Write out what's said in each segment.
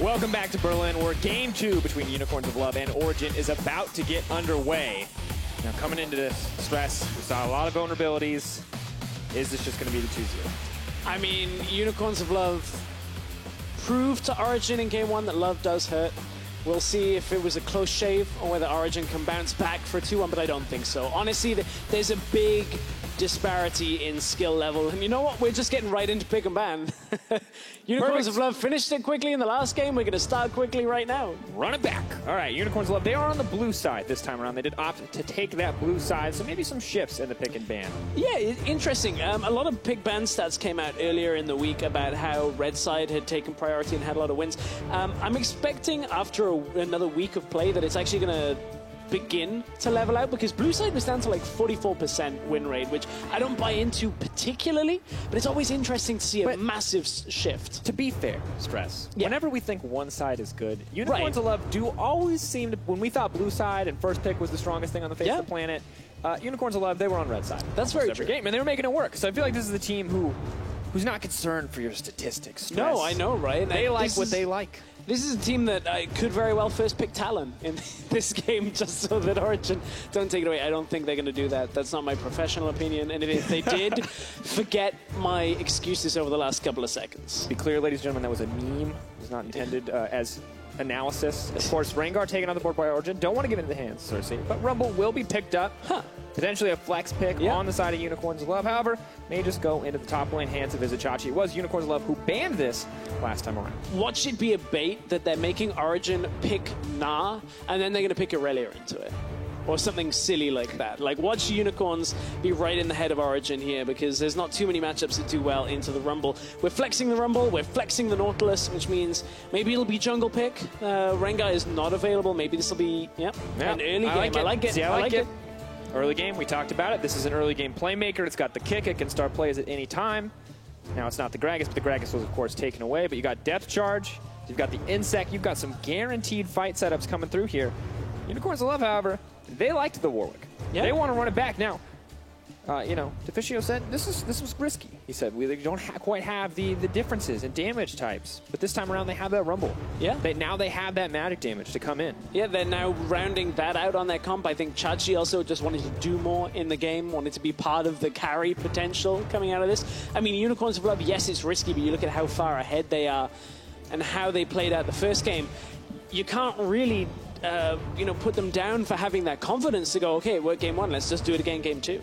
Welcome back to Berlin, where Game 2 between Unicorns of Love and Origen is about to get underway. Now, coming into this, Stress, we saw a lot of vulnerabilities. Is this just going to be the 2-0? I mean, Unicorns of Love proved to Origen in Game 1 that Love does hurt. We'll see if it was a close shave or whether Origen can bounce back for a 2-1, but I don't think so. Honestly, there's a big disparity in skill level. And you know what? We're just getting right into pick and ban. Unicorns of Love finished it quickly in the last game. We're going to start quickly right now. Run it back. All right, Unicorns of Love, they are on the blue side this time around. They did opt to take that blue side, so maybe some shifts in the pick and ban. Yeah, interesting. A lot of pick ban stats came out earlier in the week about how red side had taken priority and had a lot of wins. I'm expecting after another week of play that it's actually going to begin to level out, because blue side was down to like 44% win rate, which I don't buy into particularly, but it's always interesting to see a massive shift. To be fair, Stress, whenever we think one side is good, Unicorns of Love do always seem to, when we thought blue side and first pick was the strongest thing on the face of the planet, Unicorns of Love, they were on red side. That's very true. Game, and they were making it work. So I feel like this is the team who's not concerned for your statistics. Stress. No, I know, right? They like what they like. This is a team that could very well first pick Talon in this game, just so that Origen don't take it away. I don't think they're going to do that. That's not my professional opinion. And if they did, forget my excuses over the last couple of seconds. To be clear, ladies and gentlemen, that was a meme. It was not intended as analysis. Of course, Rengar taken on the board by Origen. Don't want to give it into the hands, Cersei. But Rumble will be picked up. Potentially a flex pick on the side of Unicorns of Love. However, may just go into the top lane, hands of Vizicsacsi. It was Unicorns of Love who banned this last time around. Watch it be a bait that they're making Origen pick Gnar, and then they're going to pick Irelia into it. Or something silly like that. Like, watch Unicorns be right in the head of Origen here, because there's not too many matchups that do well into the Rumble. We're flexing the Rumble, we're flexing the Nautilus, which means maybe it'll be jungle pick. Rengar is not available. Maybe this will be, an early game. I like it. See, I like it. Early game, we talked about it. This is an early game playmaker. It's got the kick. It can start plays at any time. Now, it's not the Gragas, but the Gragas was, of course, taken away. But you got Depth Charge. You've got the Insect. You've got some guaranteed fight setups coming through here. Unicorns of Love, however, they liked the Warwick. They want to run it back. Now, Deficio said this was risky. He said we don't quite have the differences in damage types, but this time around they have that Rumble. Now they have that magic damage to come in. Yeah, they're now rounding that out on their comp. I think Chachi also just wanted to do more in the game, wanted to be part of the carry potential coming out of this. I mean, Unicorns of Love, yes, it's risky, but you look at how far ahead they are and how they played out the first game. You can't really put them down for having that confidence to go, okay, it worked game 1, let's just do it again game 2.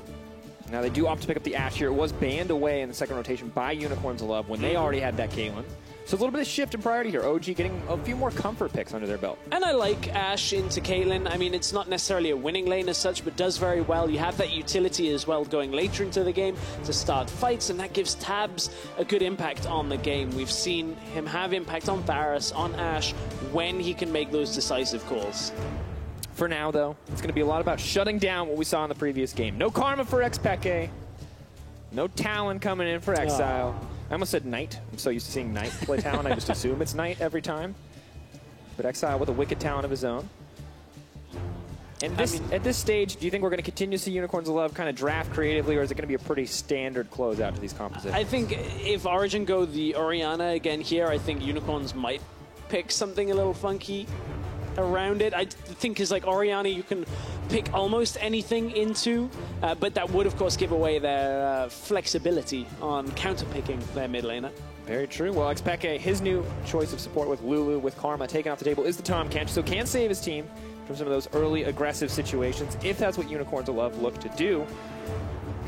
Now, they do opt to pick up the Ashe here. It was banned away in the second rotation by Unicorns of Love when they already had that Caitlyn. So a little bit of shift in priority here. OG getting a few more comfort picks under their belt. And I like Ashe into Caitlyn. I mean, it's not necessarily a winning lane as such, but does very well. You have that utility as well going later into the game to start fights, and that gives Tabs a good impact on the game. We've seen him have impact on Varus, on Ashe, when he can make those decisive calls. For now, though, it's going to be a lot about shutting down what we saw in the previous game. No Karma for Xpeke. No Talon coming in for Exile. I almost said Knight. I'm so used to seeing Knight play Talon, I just assume it's Knight every time. But Exile with a wicked talent of his own. And at this stage, do you think we're going to continue to see Unicorns of Love kind of draft creatively, or is it going to be a pretty standard closeout to these compositions? I think if Origen go the Orianna again here, I think Unicorns might pick something a little funky around it. I think is like Orianna, you can pick almost anything into, but that would of course give away their flexibility on counter-picking their mid laner. Very true. Well, Xpeke, his new choice of support with Lulu, with Karma taken off the table, is the Tahm Kench, so can save his team from some of those early aggressive situations, if that's what Unicorns of Love look to do.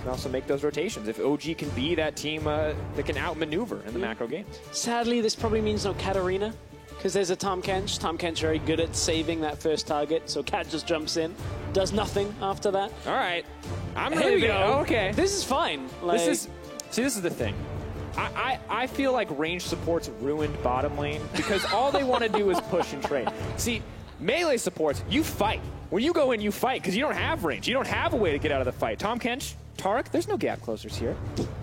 Can also make those rotations if OG can be that team that can outmaneuver in the macro game. Sadly, this probably means no Katarina, because there's a Tahm Kench. Tahm Kench very good at saving that first target, so Cat just jumps in, does nothing after that. All right. I'm Here we go. Okay. This is fine. Like, this is the thing. I feel like range supports ruined bottom lane because all they want to do is push and trade. See, melee supports, you fight. When you go in, you fight because you don't have range. You don't have a way to get out of the fight. Tahm Kench, Taric, there's no gap closers here.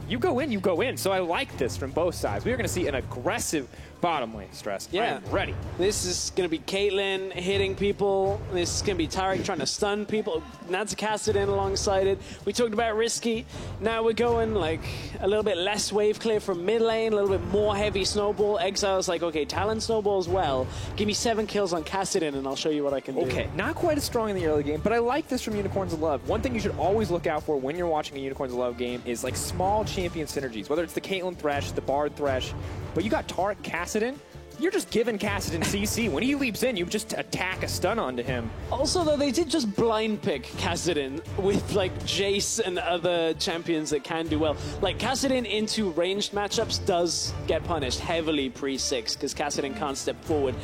you go in, you go in. So I like this from both sides. We are going to see an aggressive bottom lane stress. Yeah. I'm ready. This is going to be Caitlyn hitting people. This is going to be Taric trying to stun people. Nads cast it in alongside it. We talked about risky. Now we're going like a little bit less wave clear from mid lane, a little bit more heavy snowball. Exile's like, okay, Talon snowball as well. Give me 7 kills on Kassadin and I'll show you what I can do. Okay, not quite as strong in the early game, but I like this from Unicorns of Love. One thing you should always look out for when you're watching a Unicorns of Love game is like small champion synergies, whether it's the Caitlyn Thresh, the Bard Thresh, but you got Taric Kassadin. You're just giving Kassadin CC. When he leaps in, you just attack a stun onto him. Also, though, they did just blind pick Kassadin with, like, Jace and other champions that can do well. Like, Kassadin into ranged matchups does get punished heavily pre-6 because Kassadin can't step forward.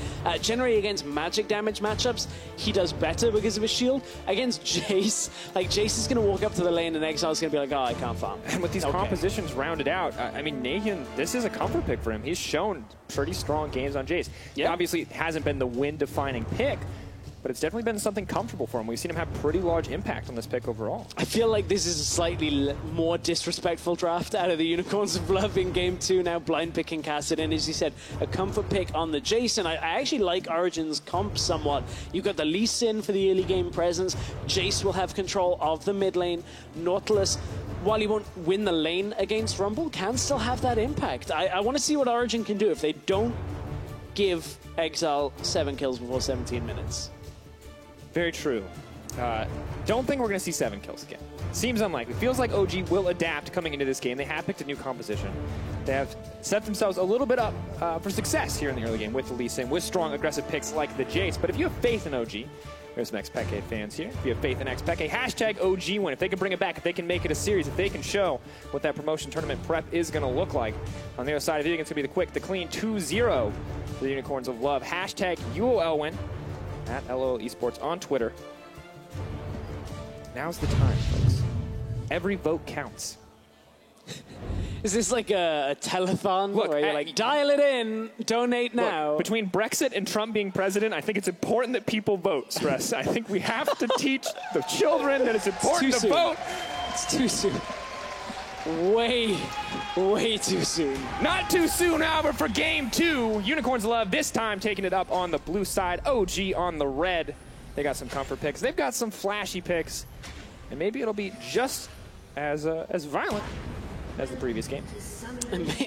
Generally, against magic damage matchups, he does better because of his shield. Against Jace, like, Jace is going to walk up to the lane and Exile's going to be like, oh, I can't farm. And with these compositions rounded out, I mean, Nahian, this is a comfort pick for him. He's shown pretty strong games on Jace. Yeah. Obviously, it hasn't been the win-defining pick, but it's definitely been something comfortable for him. We've seen him have pretty large impact on this pick overall. I feel like this is a slightly more disrespectful draft out of the Unicorns of Love in Game 2, now blind picking Kassadin. As you said, a comfort pick on the Jason. I actually like Origin's comp somewhat. You've got the Lee Sin for the early game presence. Jace will have control of the mid lane. Nautilus, while he won't win the lane against Rumble, can still have that impact. I want to see what Origin can do if they don't give Exile 7 kills before 17 minutes. Very true. Don't think we're going to see 7 kills again. Seems unlikely. Feels like OG will adapt coming into this game. They have picked a new composition. They have set themselves a little bit up for success here in the early game with the Lee Sin, with strong aggressive picks like the Jace. But if you have faith in OG, there's some XPeke fans here. If you have faith in XPeke, hashtag OG win. If they can bring it back, if they can make it a series, if they can show what that promotion tournament prep is going to look like. On the other side, I think it's going to be the quick, the clean 2-0 for the Unicorns of Love. Hashtag UOLwin at LOL Esports on Twitter. Now's the time, folks. Every vote counts. Is this like a telethon where you're like, dial it in, donate now? Look, between Brexit and Trump being president, I think it's important that people vote, Stress. I think we have to teach the children that it's important to vote. It's too soon. Way too soon. Not too soon, however, for Game 2. Unicorns Love this time taking it up on the blue side. OG on the red. They got some comfort picks. They've got some flashy picks. And maybe it'll be just as violent as the previous game.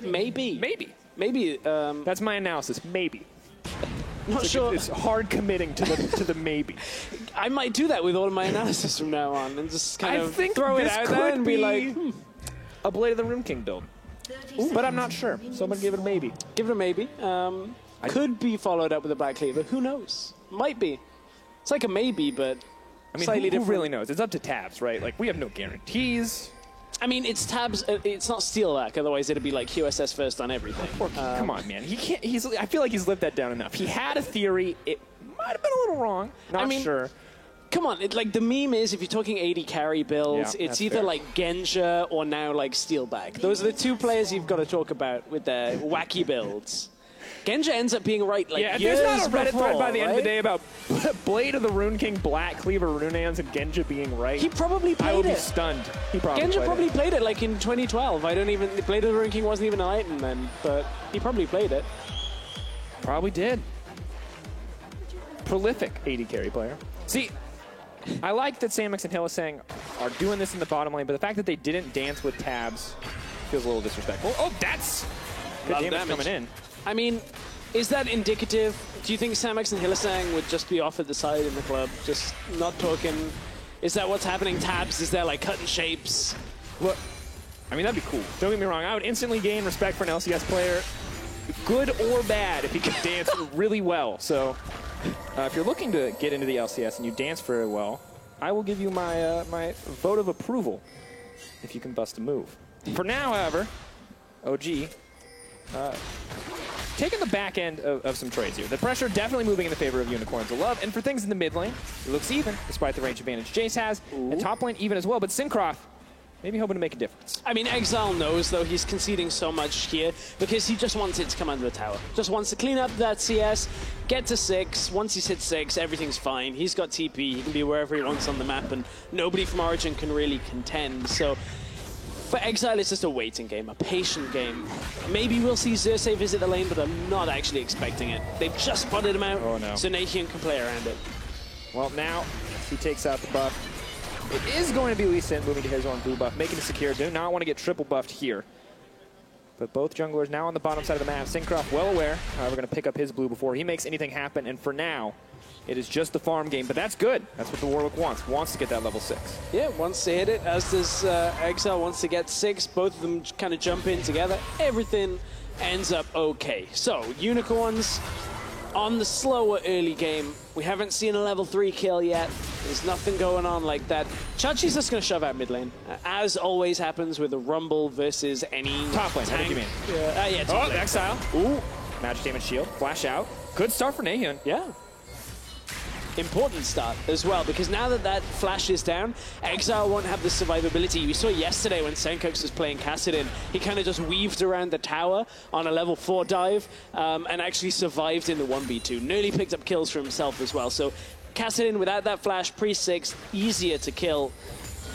Maybe. That's my analysis. Maybe. Not sure. It's hard committing to the maybe. I might do that with all of my analysis from now on and just kind of throw it out there and be like, a Blade of the Rune King build. But I'm not sure, so I'm going to give it a maybe. Give it a maybe. Could be followed up with a Black Cleaver. Who knows? Might be. It's like a maybe, but I mean, slightly different. Who really knows? It's up to Tabs, right? Like, we have no guarantees. I mean, it's Tabs. It's not Steelback. Otherwise, it'd be like QSS first on everything. Come on, man. He can't. I feel like he's lived that down enough. He had a theory. It might have been a little wrong. Not sure. Come on, like the meme is if you're talking 80 carry builds, it's either like Genja or now like Steelback. Those are the two players you've got to talk about with their wacky builds. Genja ends up being right like years there's not a Reddit thread by the end of the right? day about Blade of the Rune King, Black Cleaver, Runeans, and Genja being right. He probably played it. I would be stunned. Genja probably played it like in 2012. Blade of the Rune King wasn't even an item then, but he probably played it. Probably did. Prolific 80 carry player. See, I like that Samix and Hylissang are doing this in the bottom lane, but the fact that they didn't dance with Tabs feels a little disrespectful. Oh, that's good damage coming in. I mean, is that indicative? Do you think Samix and Hylissang would just be off at the side in the club, just not talking? Is that what's happening? Tabs, is there like cutting shapes? Look, I mean, that'd be cool. Don't get me wrong. I would instantly gain respect for an LCS player, good or bad, if he could dance really well. So if you're looking to get into the LCS and you dance very well, I will give you my my vote of approval if you can bust a move. For now, however, OG taking the back end of some trades here. The pressure definitely moving in the favor of Unicorns of Love. And for things in the mid lane, it looks even, despite the range advantage Jace has. And top lane even as well. But Syncroft maybe hoping to make a difference. I mean, Exile knows, though, he's conceding so much here because he just wants it to come under the tower. Just wants to clean up that CS, get to 6. Once he's hit 6, everything's fine. He's got TP. He can be wherever he wants on the map, and nobody from Origin can really contend. So For Exile, it's just a waiting game, a patient game. Maybe we'll see Xerxes visit the lane, but I'm not actually expecting it. They've just spotted him out, Oh, no. so Nahian can play around it. Well, now he takes out the buff. It is going to be Lee Sin moving to his own blue buff, making it secure. Do not want to get triple buffed here. But both junglers now on the bottom side of the map. Syncroft well aware. However, going to pick up his blue before he makes anything happen. And for now, it is just the farm game. But that's good. That's what the Warlock wants. Wants to get that level 6. Yeah, wants to hit it, as does Exile wants to get 6. Both of them kind of jump in together. Everything ends up okay. So, Unicorns on the slower early game. We haven't seen a level 3 kill yet. There's nothing going on like that. Chachi's just going to shove out mid lane. As always happens with a Rumble versus any Top lane, tank. what do you mean? Yeah, top Oh, lane. Exile. Ooh. Magic Damage Shield. Flash out. Good start for Nahian. Yeah. Important start as well, because now that that flash is down, Exile won't have the survivability. We saw yesterday when Senkux was playing Kassadin, he kind of just weaved around the tower on a level 4 dive and actually survived in the 1v2. Nearly picked up kills for himself as well. So Kassadin, without that flash, pre-6, easier to kill.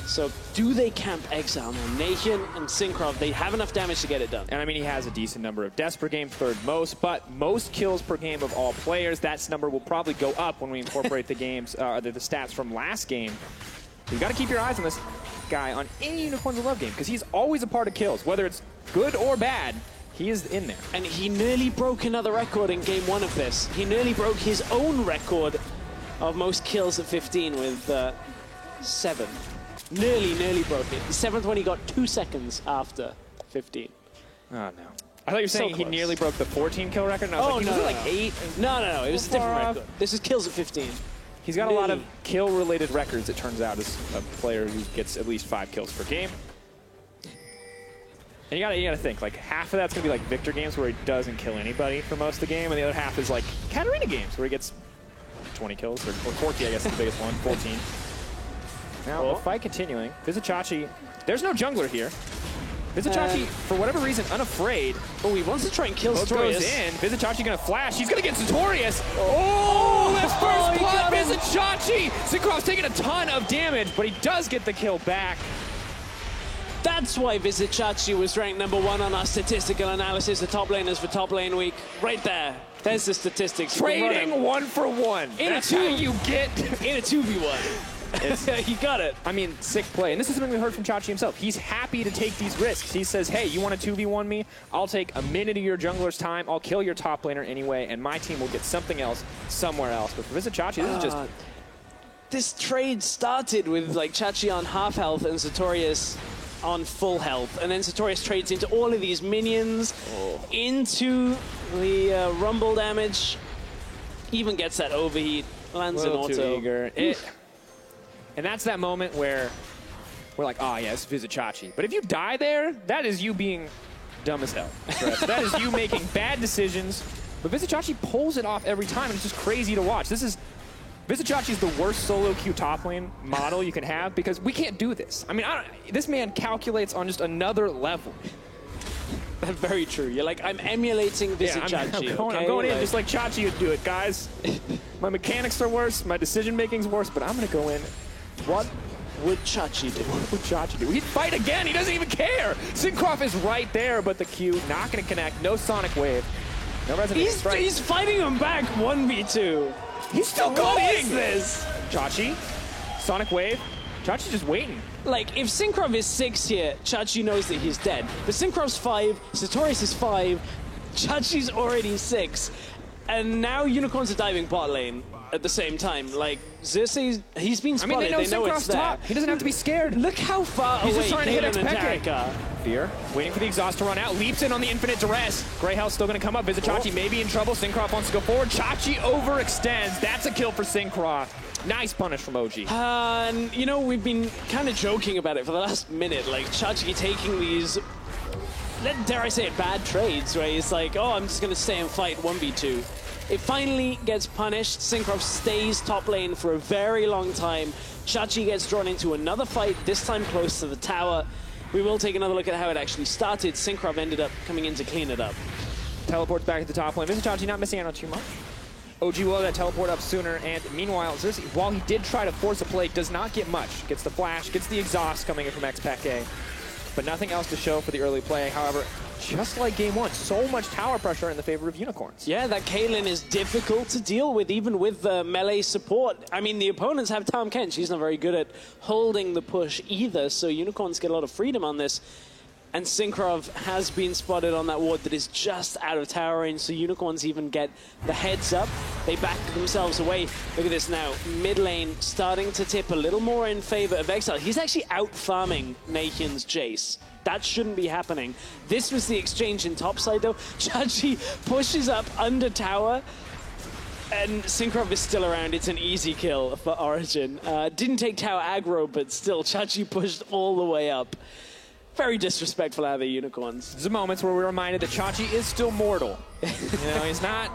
So do they camp Exile now? Nahian and Syncroft, they have enough damage to get it done. And I mean, he has a decent number of deaths per game, third most, but most kills per game of all players. That number will probably go up when we incorporate the games, the stats from last game. You got to keep your eyes on this guy on any Unicorns of Love game, because he's always a part of kills, whether it's good or bad. He is in there. And he nearly broke another record in game 1 of this. He nearly broke his own record of most kills at 15 with 7. Nearly broke it. The 7th one he got 2 seconds after 15. Oh, no. I thought you were saying So he close. nearly broke the 14 kill record, and I was like, was it like 8? No. It was a different record. This is kills at 15. He's got a lot of Nearly. kill-related records, it turns out, as a player who gets at least 5 kills per game. And you gotta think, like, half of that's gonna be like Victor games where he doesn't kill anybody for most of the game, and the other half is like Katarina games where he gets 20 kills, or 40, I guess is the biggest one, 14. Now, the fight continuing. Vizicsacsi, there's no jungler here. Vizicsacsi, for whatever reason, unafraid. Oh, he wants to try and kill Both Sartorius. goes in. Vizicsacsi gonna flash. He's gonna get Sartorius. Oh, his first he blood, got him. Vizicsacsi. Syncroft's taking a ton of damage, but he does get the kill back. That's why Vizicsacsi was ranked #1 on our statistical analysis of top laners for top lane week. Right there. There's the statistics. Trading 1 for 1. That's how you get. In a 2v1. He got it. I mean, sick play. And this is something we heard from Chachi himself. He's happy to take these risks. He says, hey, you want to 2v1 me? I'll take a minute of your jungler's time. I'll kill your top laner anyway, and my team will get something else somewhere else. But for Vizicsacsi, this is just... This trade started with like Chachi on half health and Sartorius on full health. And then Sartorius trades into all of these minions, into the rumble damage. Even gets that overheat. Lands an auto. Eager. And that's that moment where we're like, oh, yes, Vizicsacsi. But if you die there, that is you being dumb as hell. That is you making bad decisions. But Vizicsacsi pulls it off every time, and it's just crazy to watch. Vizicsacsi is the worst solo queue top lane model you can have, because we can't do this. I mean, this man calculates on just another level. Very true. You're like, I'm emulating Vizicsacsi. I'm going in just like Chachi would do it, guys. My mechanics are worse, my decision-making's worse, but I'm going to go in. What would Chachi do? What would Chachi do? He'd fight again. He doesn't even care. Syncroft is right there, but the Q not going to connect. No Sonic Wave. No Resident Strike. He's fighting him back 1v2. He's still going. What is this? Chachi, Sonic Wave. Chachi's just waiting. Like, if Syncroft is 6 here, Chachi knows that he's dead. But Syncroft's 5, Sartorius is 5, Chachi's already 6. And now Unicorns are diving bot lane at the same time. Like, Xerxes, he's been spotted. They know it's Syncroft's there. top. He doesn't have to be scared. Look how far He's away just trying to hit Caitlyn and Xpeke. Tarek are. Fear, waiting for the exhaust to run out, leaps in on the infinite duress. Grey Hell's still going to come up. Vizicsacsi may be in trouble. Syncroft wants to go forward. Chachi overextends. That's a kill for Syncroft. Nice punish from OG. And, you know, we've been kind of joking about it for the last minute. Like, Chachi taking these, dare I say it, bad trades, where he's like, oh, I'm just going to stay and fight 1v2. It finally gets punished. Syncroft stays top lane for a very long time. Chachi gets drawn into another fight, this time close to the tower. We will take another look at how it actually started. Syncroft ended up coming in to clean it up. Teleports back to the top lane. Vizicsacsi not missing out on too much. OG will have that teleport up sooner, and meanwhile, Xerxes, while he did try to force a play, does not get much. Gets the flash, gets the exhaust coming in from Xpeke. but nothing else to show for the early play. However, just like game one, so much tower pressure in the favor of Unicorns. Yeah, that Caitlyn is difficult to deal with, even with the melee support. I mean, the opponents have Tahm Kench. She's not very good at holding the push either, so Unicorns get a lot of freedom on this. And Syncrov has been spotted on that ward that is just out of tower range, so Unicorns even get the heads up. They back themselves away. Look at this now. Mid lane starting to tip a little more in favor of Exile. He's actually out-farming Nahian's Jace. That shouldn't be happening. This was the exchange in topside, though. Chachi pushes up under tower, and Syncrov is still around. It's an easy kill for Origin. Didn't take tower aggro, but still, Chachi pushed all the way up. Very disrespectful out of the Unicorns. There's moments where we're reminded that Chachi is still mortal. You know, he's not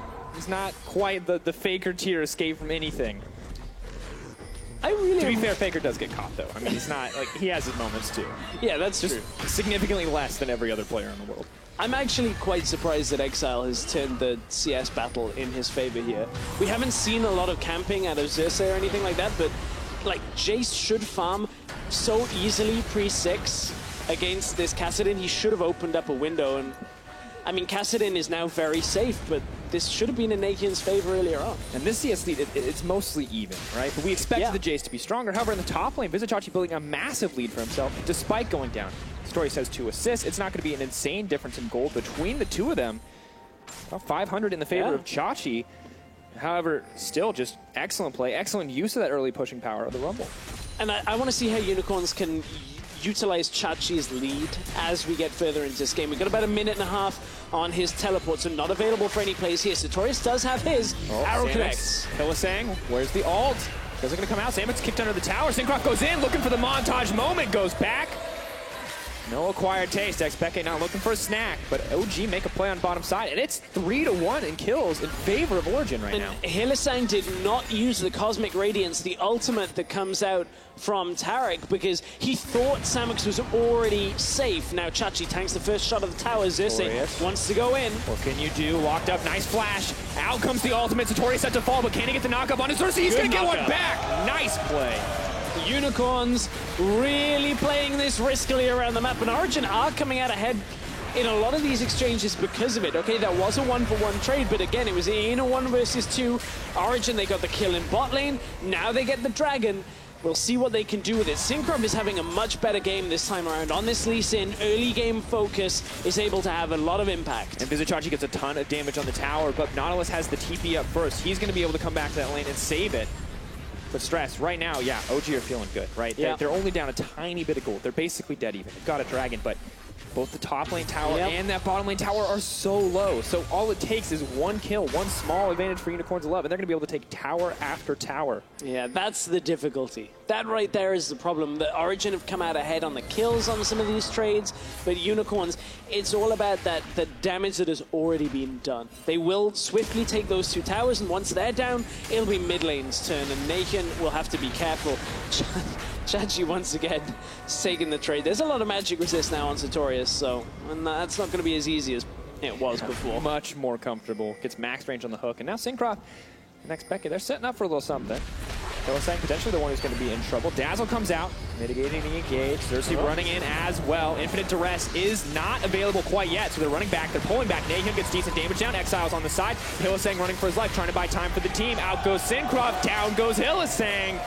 quite the Faker tier escape from anything. To be fair, Faker does get caught, though. I mean, he's not, like, he has his moments, too. Yeah, that's just true. Significantly less than every other player in the world. I'm actually quite surprised that Exile has turned the CS battle in his favor here. We haven't seen a lot of camping out of Xerxes or anything like that, but, like, Jace should farm so easily pre-6 against this Kassadin. He should have opened up a window, and I mean, Kassadin is now very safe, but this should have been in Nahian's favor earlier on. And this CS lead, it's mostly even, right? But we expected the Jace to be stronger. However, in the top lane, Vizicsacsi building a massive lead for himself, despite going down. Story says 2 assists. It's not going to be an insane difference in gold between the two of them. About 500 in the favor of Chachi. However, still just excellent play, excellent use of that early pushing power of the Rumble. And I want to see how Unicorns can utilize Chachi's lead as we get further into this game. We've got about a minute and a half on his teleport, so not available for any plays here. Sartorius does have his. Arrow connects. Hylissang, where's the ult? Is it going to come out? Samix kicked under the tower. Syncrov goes in, looking for the montage moment, goes back. No acquired taste. Xpeke not looking for a snack, but OG make a play on bottom side, and it's 3-1 in kills in favor of Origin right now. Hylissang did not use the Cosmic Radiance, the ultimate that comes out from Taric, because he thought Samix was already safe. Now Chachi tanks the first shot of the tower. Xerxes wants to go in. What can you do? Locked up, nice flash. Out comes the ultimate. Sartorius set to fall, but can he get the knock up on his Xerxes? He's going to get one back. Nice play. Unicorns really playing this riskily around the map, and Origin are coming out ahead in a lot of these exchanges because of it. Okay, that was a 1-for-1 trade, but again, it was in a 1 versus 2. Origin, they got the kill in bot lane. Now they get the dragon. We'll see what they can do with it. Syncrov is having a much better game this time around. On this Lee Sin, early game focus is able to have a lot of impact. And Vizicsacsi gets a ton of damage on the tower, but Nautilus has the TP up first. He's going to be able to come back to that lane and save it. But Stress, right now, yeah, OG are feeling good, right? Yeah. They're only down a tiny bit of gold. They're basically dead even. They've got a dragon, but both the top lane tower and that bottom lane tower are so low. So all it takes is one kill, one small advantage for Unicorns 11, and they're going to be able to take tower after tower. Yeah, that's the difficulty. That right there is the problem. The Origin have come out ahead on the kills on some of these trades, but Unicorns, it's all about the damage that has already been done. They will swiftly take those 2 towers, and once they're down, it'll be mid lane's turn, and Nahian will have to be careful. Chachi once again taking the trade. There's a lot of magic resist now on Sartorius, so and that's not going to be as easy as it was before. Much more comfortable. Gets max range on the hook, and now Syncrov and Xpeke, they're setting up for a little something. Hylissang potentially the one who's going to be in trouble. Dazzle comes out, mitigating the engage. Xerxes running in as well. Infinite Duress is not available quite yet, so they're running back. They're pulling back. Nahian gets decent damage down. Exile's on the side. Hylissang running for his life, trying to buy time for the team. Out goes Syncrov. Down goes Hylissang.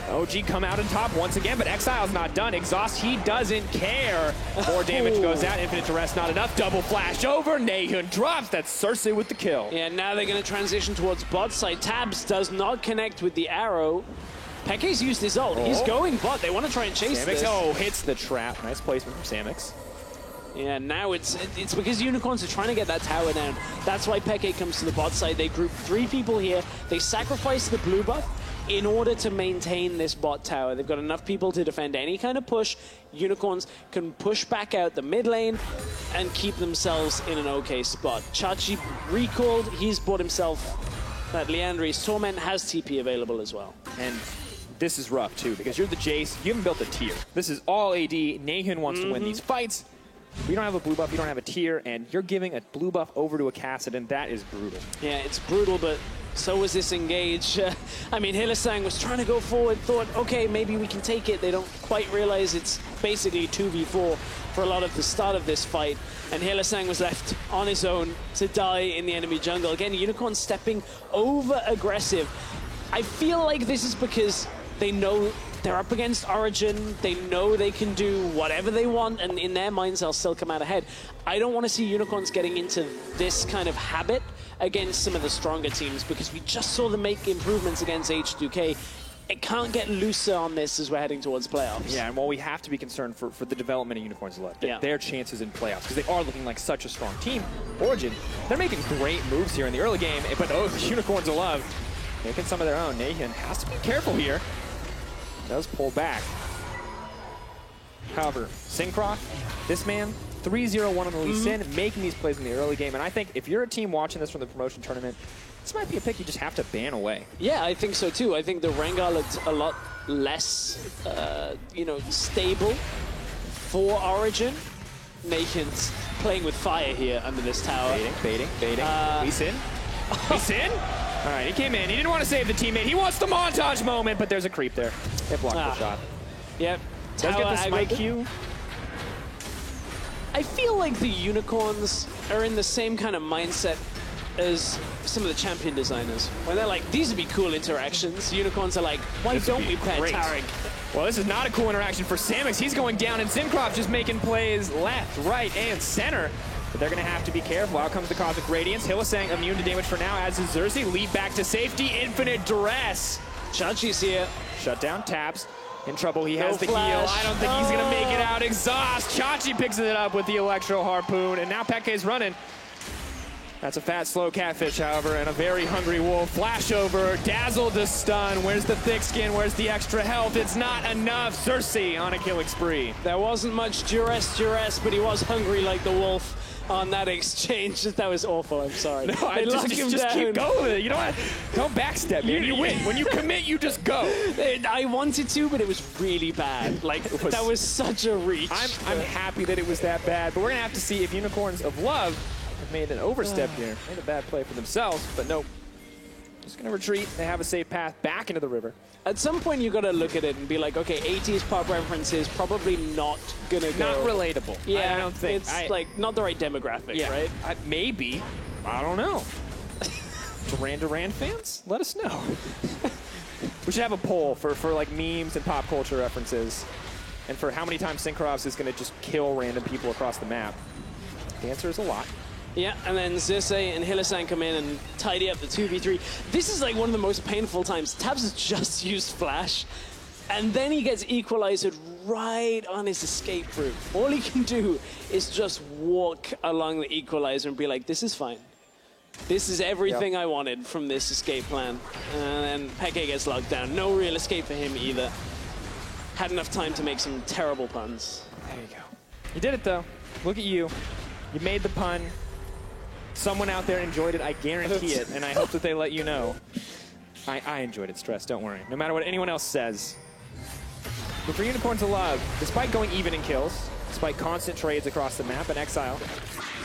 OG come out on top once again, but Exile's not done. Exhaust, he doesn't care. More damage goes out. Infinite Duress not enough. Double flash over. Nahian drops. That's Xerxes with the kill. Yeah, now they're going to transition towards bot side. Tabs does not connect with the arrow. Peke's used his ult. He's going bot. They want to try and chase this. Hits the trap. Nice placement from Samix. Yeah, now it's because Unicorns are trying to get that tower down. That's why Peke comes to the bot side. They group 3 people here. They sacrifice the blue buff in order to maintain this bot tower. They've got enough people to defend any kind of push. Unicorns can push back out the mid lane and keep themselves in an okay spot. Chachi recalled. He's bought himself that Liandry's Torment, has TP available as well. And this is rough too, because you're the Jace. You haven't built a tier. This is all AD. Nahian wants to win these fights. We don't have a blue buff, you don't have a tier, and you're giving a blue buff over to a Kassadin. That is brutal. Yeah, it's brutal, but so was this engage. I mean, Hylissang was trying to go forward, thought, okay, maybe we can take it. They don't quite realize it's basically 2v4 for a lot of the start of this fight, and Hylissang was left on his own to die in the enemy jungle. Again, Unicorn stepping over aggressive. I feel like this is because they know they're up against Origin, they know they can do whatever they want, and in their minds they'll still come out ahead. I don't want to see Unicorns getting into this kind of habit against some of the stronger teams, because we just saw them make improvements against H2K. It can't get looser on this as we're heading towards playoffs. Yeah, and while we have to be concerned for the development of Unicorns left, their chances in playoffs, because they are looking like such a strong team. Origin, they're making great moves here in the early game, but the Unicorns of Love making some of their own. Nathan has to be careful here. Does pull back. However, Syncroft, this man, 3-0-1 on the Lee Sin, making these plays in the early game. And I think if you're a team watching this from the promotion tournament, this might be a pick you just have to ban away. Yeah, I think so too. I think the Rengar looked a lot less, stable for Origin. Nathan's playing with fire here under this tower. Baiting. Lee Sin. Lee Sin? All right, he came in. He didn't want to save the teammate. He wants the montage moment, but there's a creep there. It blocked the shot. Yep. Does get the smite Q. I feel like the Unicorns are in the same kind of mindset as some of the champion designers. When they're like, these would be cool interactions. Unicorns are like, why don't we pair Tarek? Well, this is not a cool interaction for Samux. He's going down, and Syncroft just making plays left, right, and center. But they're going to have to be careful. Out comes the Cosmic Radiance. Hylissang immune to damage for now, as is Xerxes. Lead back to safety. Infinite Duress. Chachi's here. Shut down, Tabs. In trouble. He has the flash. heal. I don't think he's going to make it out. Exhaust. Chachi picks it up with the Electro Harpoon. And now Peke's running. That's a fat, slow catfish, however, and a very hungry wolf. Flash over. Dazzle to stun. Where's the thick skin? Where's the extra health? It's not enough. Xerxes on a killing spree. There wasn't much duress, but he was hungry like the wolf on that exchange. That was awful. I'm sorry. No, I just keep going with it. You know what? Don't backstep, man. You win. When you commit, you just go. I wanted to, but it was really bad. Like, that was such a reach. I'm happy that it was that bad, but we're going to have to see if Unicorns of Love have made an overstep here. Made a bad play for themselves, but nope. Just going to retreat. They have a safe path back into the river. At some point, you got to look at it and be like, okay, 80s pop references probably not going to go. Not relatable. Yeah, I don't think. It's like not the right demographic, right? Maybe. I don't know. Duran fans? Let us know. We should have a poll for like memes and pop culture references, and for how many times Syncroft is going to just kill random people across the map. The answer is a lot. Yeah, and then Xerxes and Hylissang come in and tidy up the 2v3. This is like one of the most painful times. Tabs has just used Flash, and then he gets equalized right on his escape route. All he can do is just walk along the equalizer and be like, this is fine. This is everything I wanted from this escape plan. And then Peke gets locked down. No real escape for him either. Had enough time to make some terrible puns. There you go. You did it, though. Look at you. You made the pun. Someone out there enjoyed it, I guarantee it, and I hope that they let you know. I enjoyed it, Stress, don't worry. No matter what anyone else says. But for Unicorns of Love, despite going even in kills, despite constant trades across the map, and Exile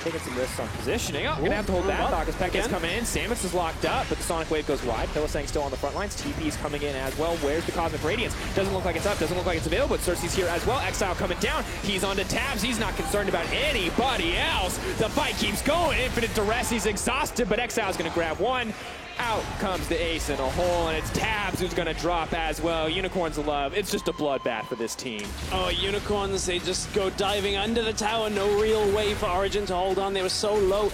taking some risks on positioning. Oh, gonna have to hold that thought because Peke's coming in. Samux is locked up, but the Sonic Wave goes wide. Hylissang still on the front lines. TP's coming in as well. Where's the Cosmic Radiance? Doesn't look like it's up, doesn't look like it's available, but Xerxes here as well. Exile coming down. He's on to Tabs. He's not concerned about anybody else. The fight keeps going. Infinite Duress. He's exhausted, but Exile's gonna grab one. Out comes the ace in a hole, and it's Tabs who's going to drop as well. Unicorns of Love. It's just a bloodbath for this team. Oh, Unicorns, they just go diving under the tower. No real way for Origin to hold on. They were so low.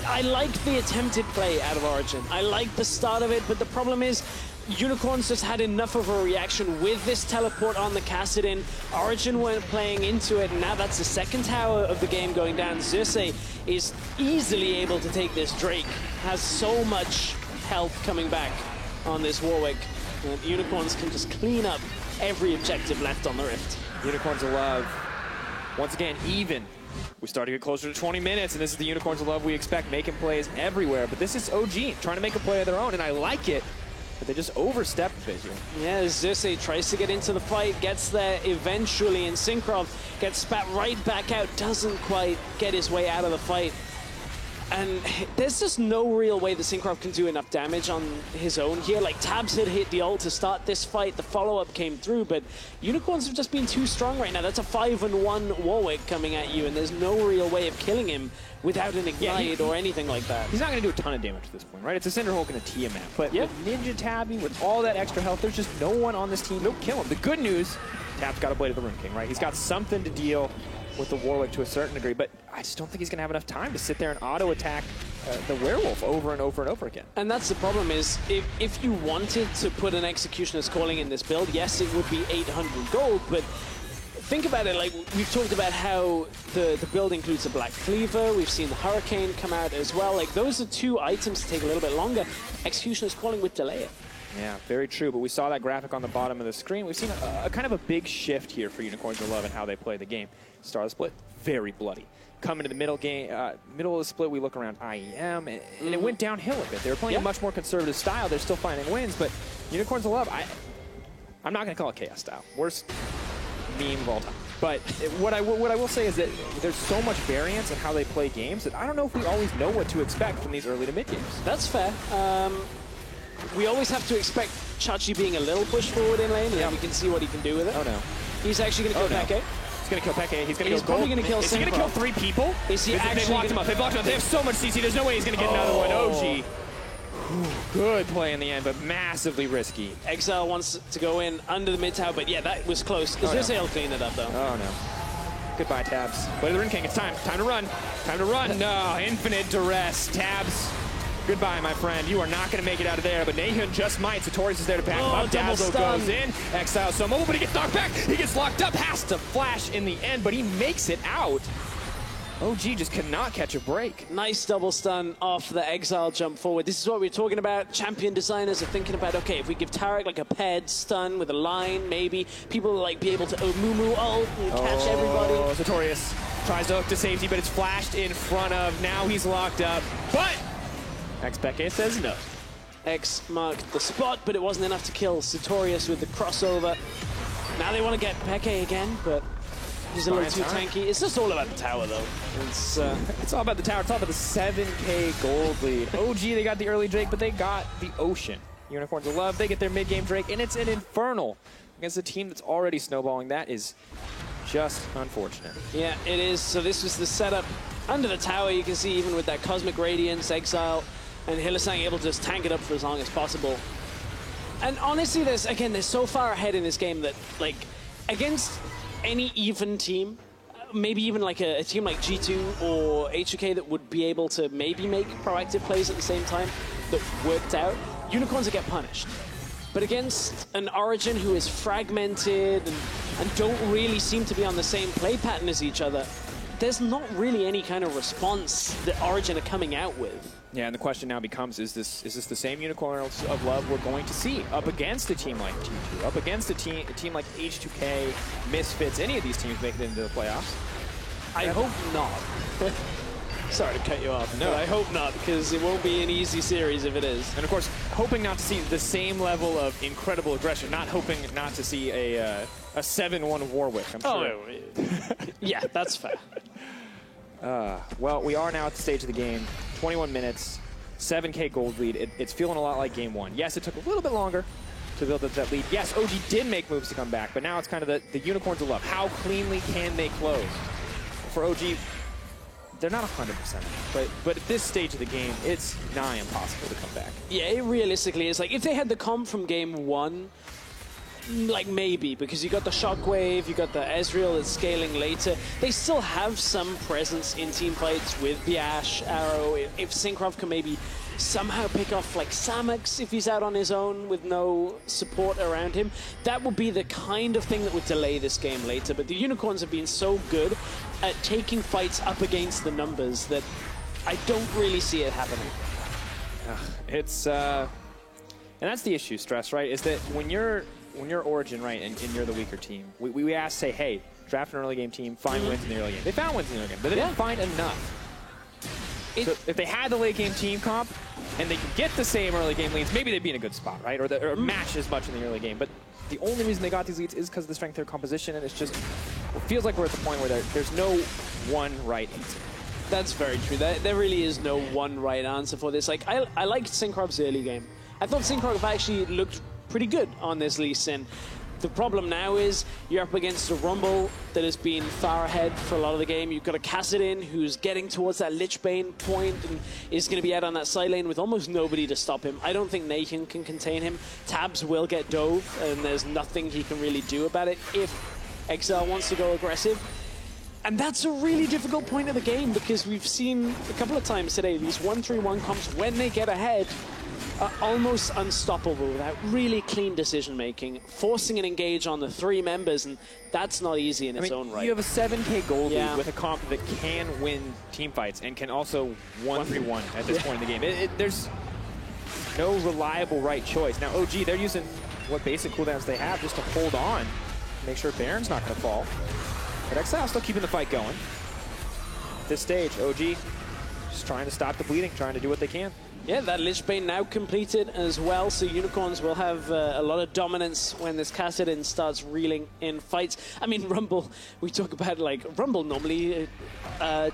I like the attempted play out of Origin. I like the start of it, but the problem is Unicorns just had enough of a reaction with this teleport on the Kassadin. Origin weren't playing into it, and now that's the second tower of the game going down. Xerxes is easily able to take this. Drake has so much health coming back on this Warwick. And Unicorns can just clean up every objective left on the Rift. Unicorns of Love, once again, even. We start to get closer to 20 minutes, and this is the Unicorns of Love we expect, making plays everywhere. But this is OG trying to make a play of their own, and I like it. But they just overstep a bit here. Yeah, Xerxes tries to get into the fight, gets there eventually, and Syncroft gets spat right back out, doesn't quite get his way out of the fight. And there's just no real way that Syncroft can do enough damage on his own here. Like, Tabs had hit the ult to start this fight. The follow-up came through, but Unicorns have just been too strong right now. That's a 5-1 Warwick coming at you, and there's no real way of killing him without an Ignite or anything like that. He's not going to do a ton of damage at this point, right? It's a Cinder Hulk and a Tiamat. But with Ninja Tabby, with all that extra health, there's just no one on this team to kill him. The good news, Tab's got a Blade of the Rune King, right? He's got something to deal with the Warwick to a certain degree, but I just don't think he's going to have enough time to sit there and auto-attack the Werewolf over and over and over again. And that's the problem is, if you wanted to put an Executioner's Calling in this build, yes, it would be 800 gold, but think about it, like, we've talked about how the build includes a Black Cleaver, we've seen the Hurricane come out as well, like, those are two items to take a little bit longer. Executioner's Calling would delay it. Yeah, very true, but we saw that graphic on the bottom of the screen. We've seen a kind of a big shift here for Unicorns of Love and how they play the game. Start of the split, very bloody. Coming to the middle of the split, we look around IEM, and it went downhill a bit. They were playing a much more conservative style. They're still finding wins, but Unicorns of Love, I'm not going to call it chaos style. Worst meme of all time. But what I will say is that there's so much variance in how they play games that I don't know if we always know what to expect from these early to mid games. That's fair. We always have to expect Chachi being a little push forward in lane, and then we can see what he can do with it. Oh no. He's actually going to kill Peke. He's going to kill Peke. He's going to He's probably going to kill Syncroft. Is he going to kill 3 people? Is he actually They blocked him up. They blocked him up. They have so much CC. There's no way he's going to get another one. OG. Good play in the end, but massively risky. Exile wants to go in under the mid tower, but yeah, that was close. He'll clean it up, though. Oh, no. Goodbye, Tabs. Blade of the Rune King. It's time. Time to run. Time to run. No, infinite duress. Tabs. Goodbye, my friend. You are not going to make it out of there, but Nahun just might. Satorius is there to back him up. Dazzle goes in. Exile so mobile, but he gets knocked back. He gets locked up. Has to flash in the end, but he makes it out. OG just cannot catch a break. Nice double stun off the Exile jump forward. This is what we're talking about. Champion designers are thinking about, okay, if we give Taric like a paired stun with a line, maybe people will like be able to Mumu ult and catch everybody. Satorius tries to hook to safety, but it's flashed in front of. Now he's locked up, but Peke says no. X marked the spot, but it wasn't enough to kill Satorius with the crossover. Now they want to get Peke again, but he's a little too tanky. It's just all about the tower, though. It's all about the tower. It's all about the 7K gold lead. OG, they got the early Drake, but they got the Ocean. Unicorns of Love, they get their mid-game Drake, and it's an Infernal against a team that's already snowballing. That is just unfortunate. Yeah, it is. So this was the setup under the tower. You can see even with that Cosmic Radiance, Exile, and Hylissang able to just tank it up for as long as possible. And honestly, they're so far ahead in this game that, like, against any even team, maybe even like a team like G2 or HOK that would be able to maybe make proactive plays at the same time that worked out, Unicorns will get punished. But against an Origin who is fragmented and don't really seem to be on the same play pattern as each other, there's not really any kind of response that Origin are coming out with. Yeah, and the question now becomes, is this the same Unicorns of Love we're going to see up against a team like G2, up against a team like H2K, Misfits, any of these teams make it into the playoffs? I hope not. Sorry to cut you off. No, I hope not, because it won't be an easy series if it is. And of course, hoping not to see the same level of incredible aggression, not hoping not to see a 7-1 Warwick, I'm sure. Oh, yeah, that's fair. Well, we are now at the stage of the game. 21 minutes, 7K gold lead. It's feeling a lot like game one. Yes, it took a little bit longer to build up that lead. Yes, OG did make moves to come back, but now it's kind of the Unicorns of Love. How cleanly can they close? For OG, they're not 100%, but at this stage of the game, it's nigh impossible to come back. Yeah, it realistically is. Like, if they had the comp from game one, like maybe, because you got the Shockwave, you got the Ezreal that's scaling later. They still have some presence in team fights with Biash, Arrow. If Syncroft can maybe somehow pick off like Samux if he's out on his own with no support around him, that would be the kind of thing that would delay this game later. But the Unicorns have been so good at taking fights up against the numbers that I don't really see it happening. And that's the issue, Stress, right? Is that when you're Origin, right, and you're the weaker team, we say, hey, draft an early game team, find wins in the early game. They found wins in the early game, but they didn't find enough. So if they had the late game team comp and they could get the same early game leads, maybe they'd be in a good spot, right? Or match as much in the early game. But the only reason they got these leads is because of the strength of their composition, and it's just, it feels like we're at the point where there's no one right answer. That's very true. There really is no one right answer for this. Like, I liked Synchrov's early game. I thought Synchro actually looked pretty good on this Lee Sin. The problem now is you're up against a Rumble that has been far ahead for a lot of the game. You've got a Kassadin who's getting towards that Lich Bane point and is going to be out on that side lane with almost nobody to stop him. I don't think Nahun can contain him. Tabs will get dove, and there's nothing he can really do about it if Exile wants to go aggressive. And that's a really difficult point of the game because we've seen a couple of times today these 1-3-1 comps, when they get ahead, are almost unstoppable without really clean decision-making, forcing an engage on the 3 members, and that's not easy in its own right. You have a 7K gold lead with a comp that can win team fights and can also 1-3-1 at this point in the game. There's no reliable right choice. Now, OG, they're using what basic cooldowns they have just to hold on, make sure Baron's not going to fall. But Exile still keeping the fight going. At this stage, OG just trying to stop the bleeding, trying to do what they can. Yeah, that Lich Bane now completed as well, so Unicorns will have a lot of dominance when this Kassadin starts reeling in fights. I mean, Rumble, we talk about, like, Rumble normally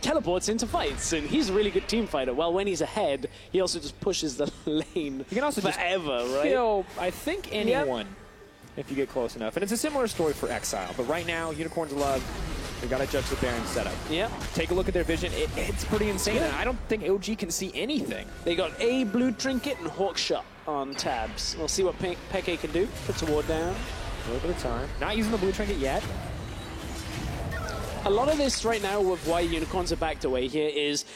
teleports into fights, and he's a really good team fighter. Well, when he's ahead, he also just pushes the lane you can also forever, just right? Kill, I think, anyone if you get close enough. And it's a similar story for Exile, but right now, Unicorns love. We got to judge the Baron setup. Yeah. Take a look at their vision. It's pretty insane. And I don't think OG can see anything. They got a Blue Trinket and Hawkshot on tabs. We'll see what Peke can do. Puts a ward down. A little bit of time. Not using the Blue Trinket yet. A lot of this right now with why Unicorns are backed away here is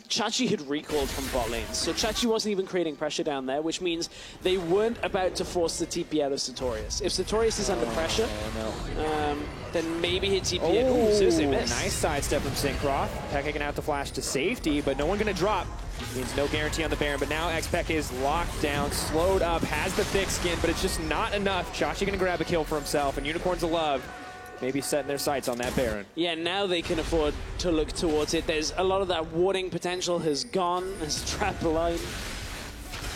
Chachi had recalled from bot lanes, so Chachi wasn't even creating pressure down there, which means they weren't about to force the TP out of Sartorius. If Sartorius is under pressure, then maybe hit TP in. Ooh, seriously missed. Nice sidestep from Syncroft. Peke can have to flash to safety, but no one going to drop. Means no guarantee on the Baron, but now Xpeke is locked down, slowed up, has the thick skin, but it's just not enough. Chachi going to grab a kill for himself, and Unicorns of Love maybe setting their sights on that Baron. Yeah, now they can afford to look towards it. There's a lot of that warding potential has gone as trap line.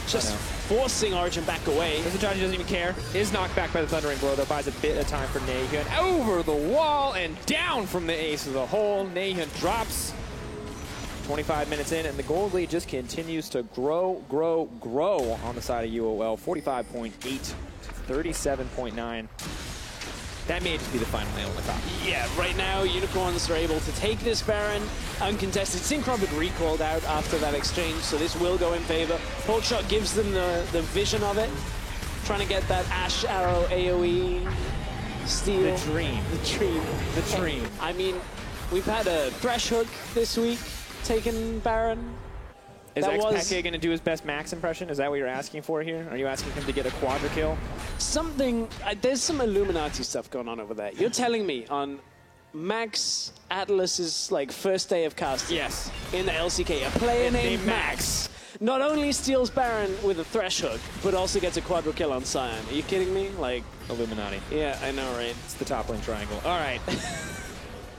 Just forcing Origin back away. Vizicsacsi doesn't even care. Is knocked back by the Thundering Blow, though, buys a bit of time for Nahun. Over the wall and down from the ace of the hole. Nahun drops. 25 minutes in, and the gold lead just continues to grow on the side of UOL. 45.8 to 37.9. That may just be the final nail on the top. Yeah, right now, Unicorns are able to take this Baron uncontested. Synchro had recalled out after that exchange, so this will go in favor. Hawkshot gives them the vision of it. Trying to get that Ash Arrow AoE steal. The dream. The dream. The dream. I mean, we've had a Thresh Hook this week, taking Baron. Is Xpeke going to do his best Max impression? Is that what you're asking for here? Are you asking him to get a quadra kill? Something, there's some Illuminati stuff going on over there. You're telling me on Max Atlas's like first day of casting in the LCK, a player named Max not only steals Baron with a Thresh Hook, but also gets a quadra kill on Sion. Are you kidding me? Like Illuminati. Yeah, I know, right? It's the top lane triangle. All right.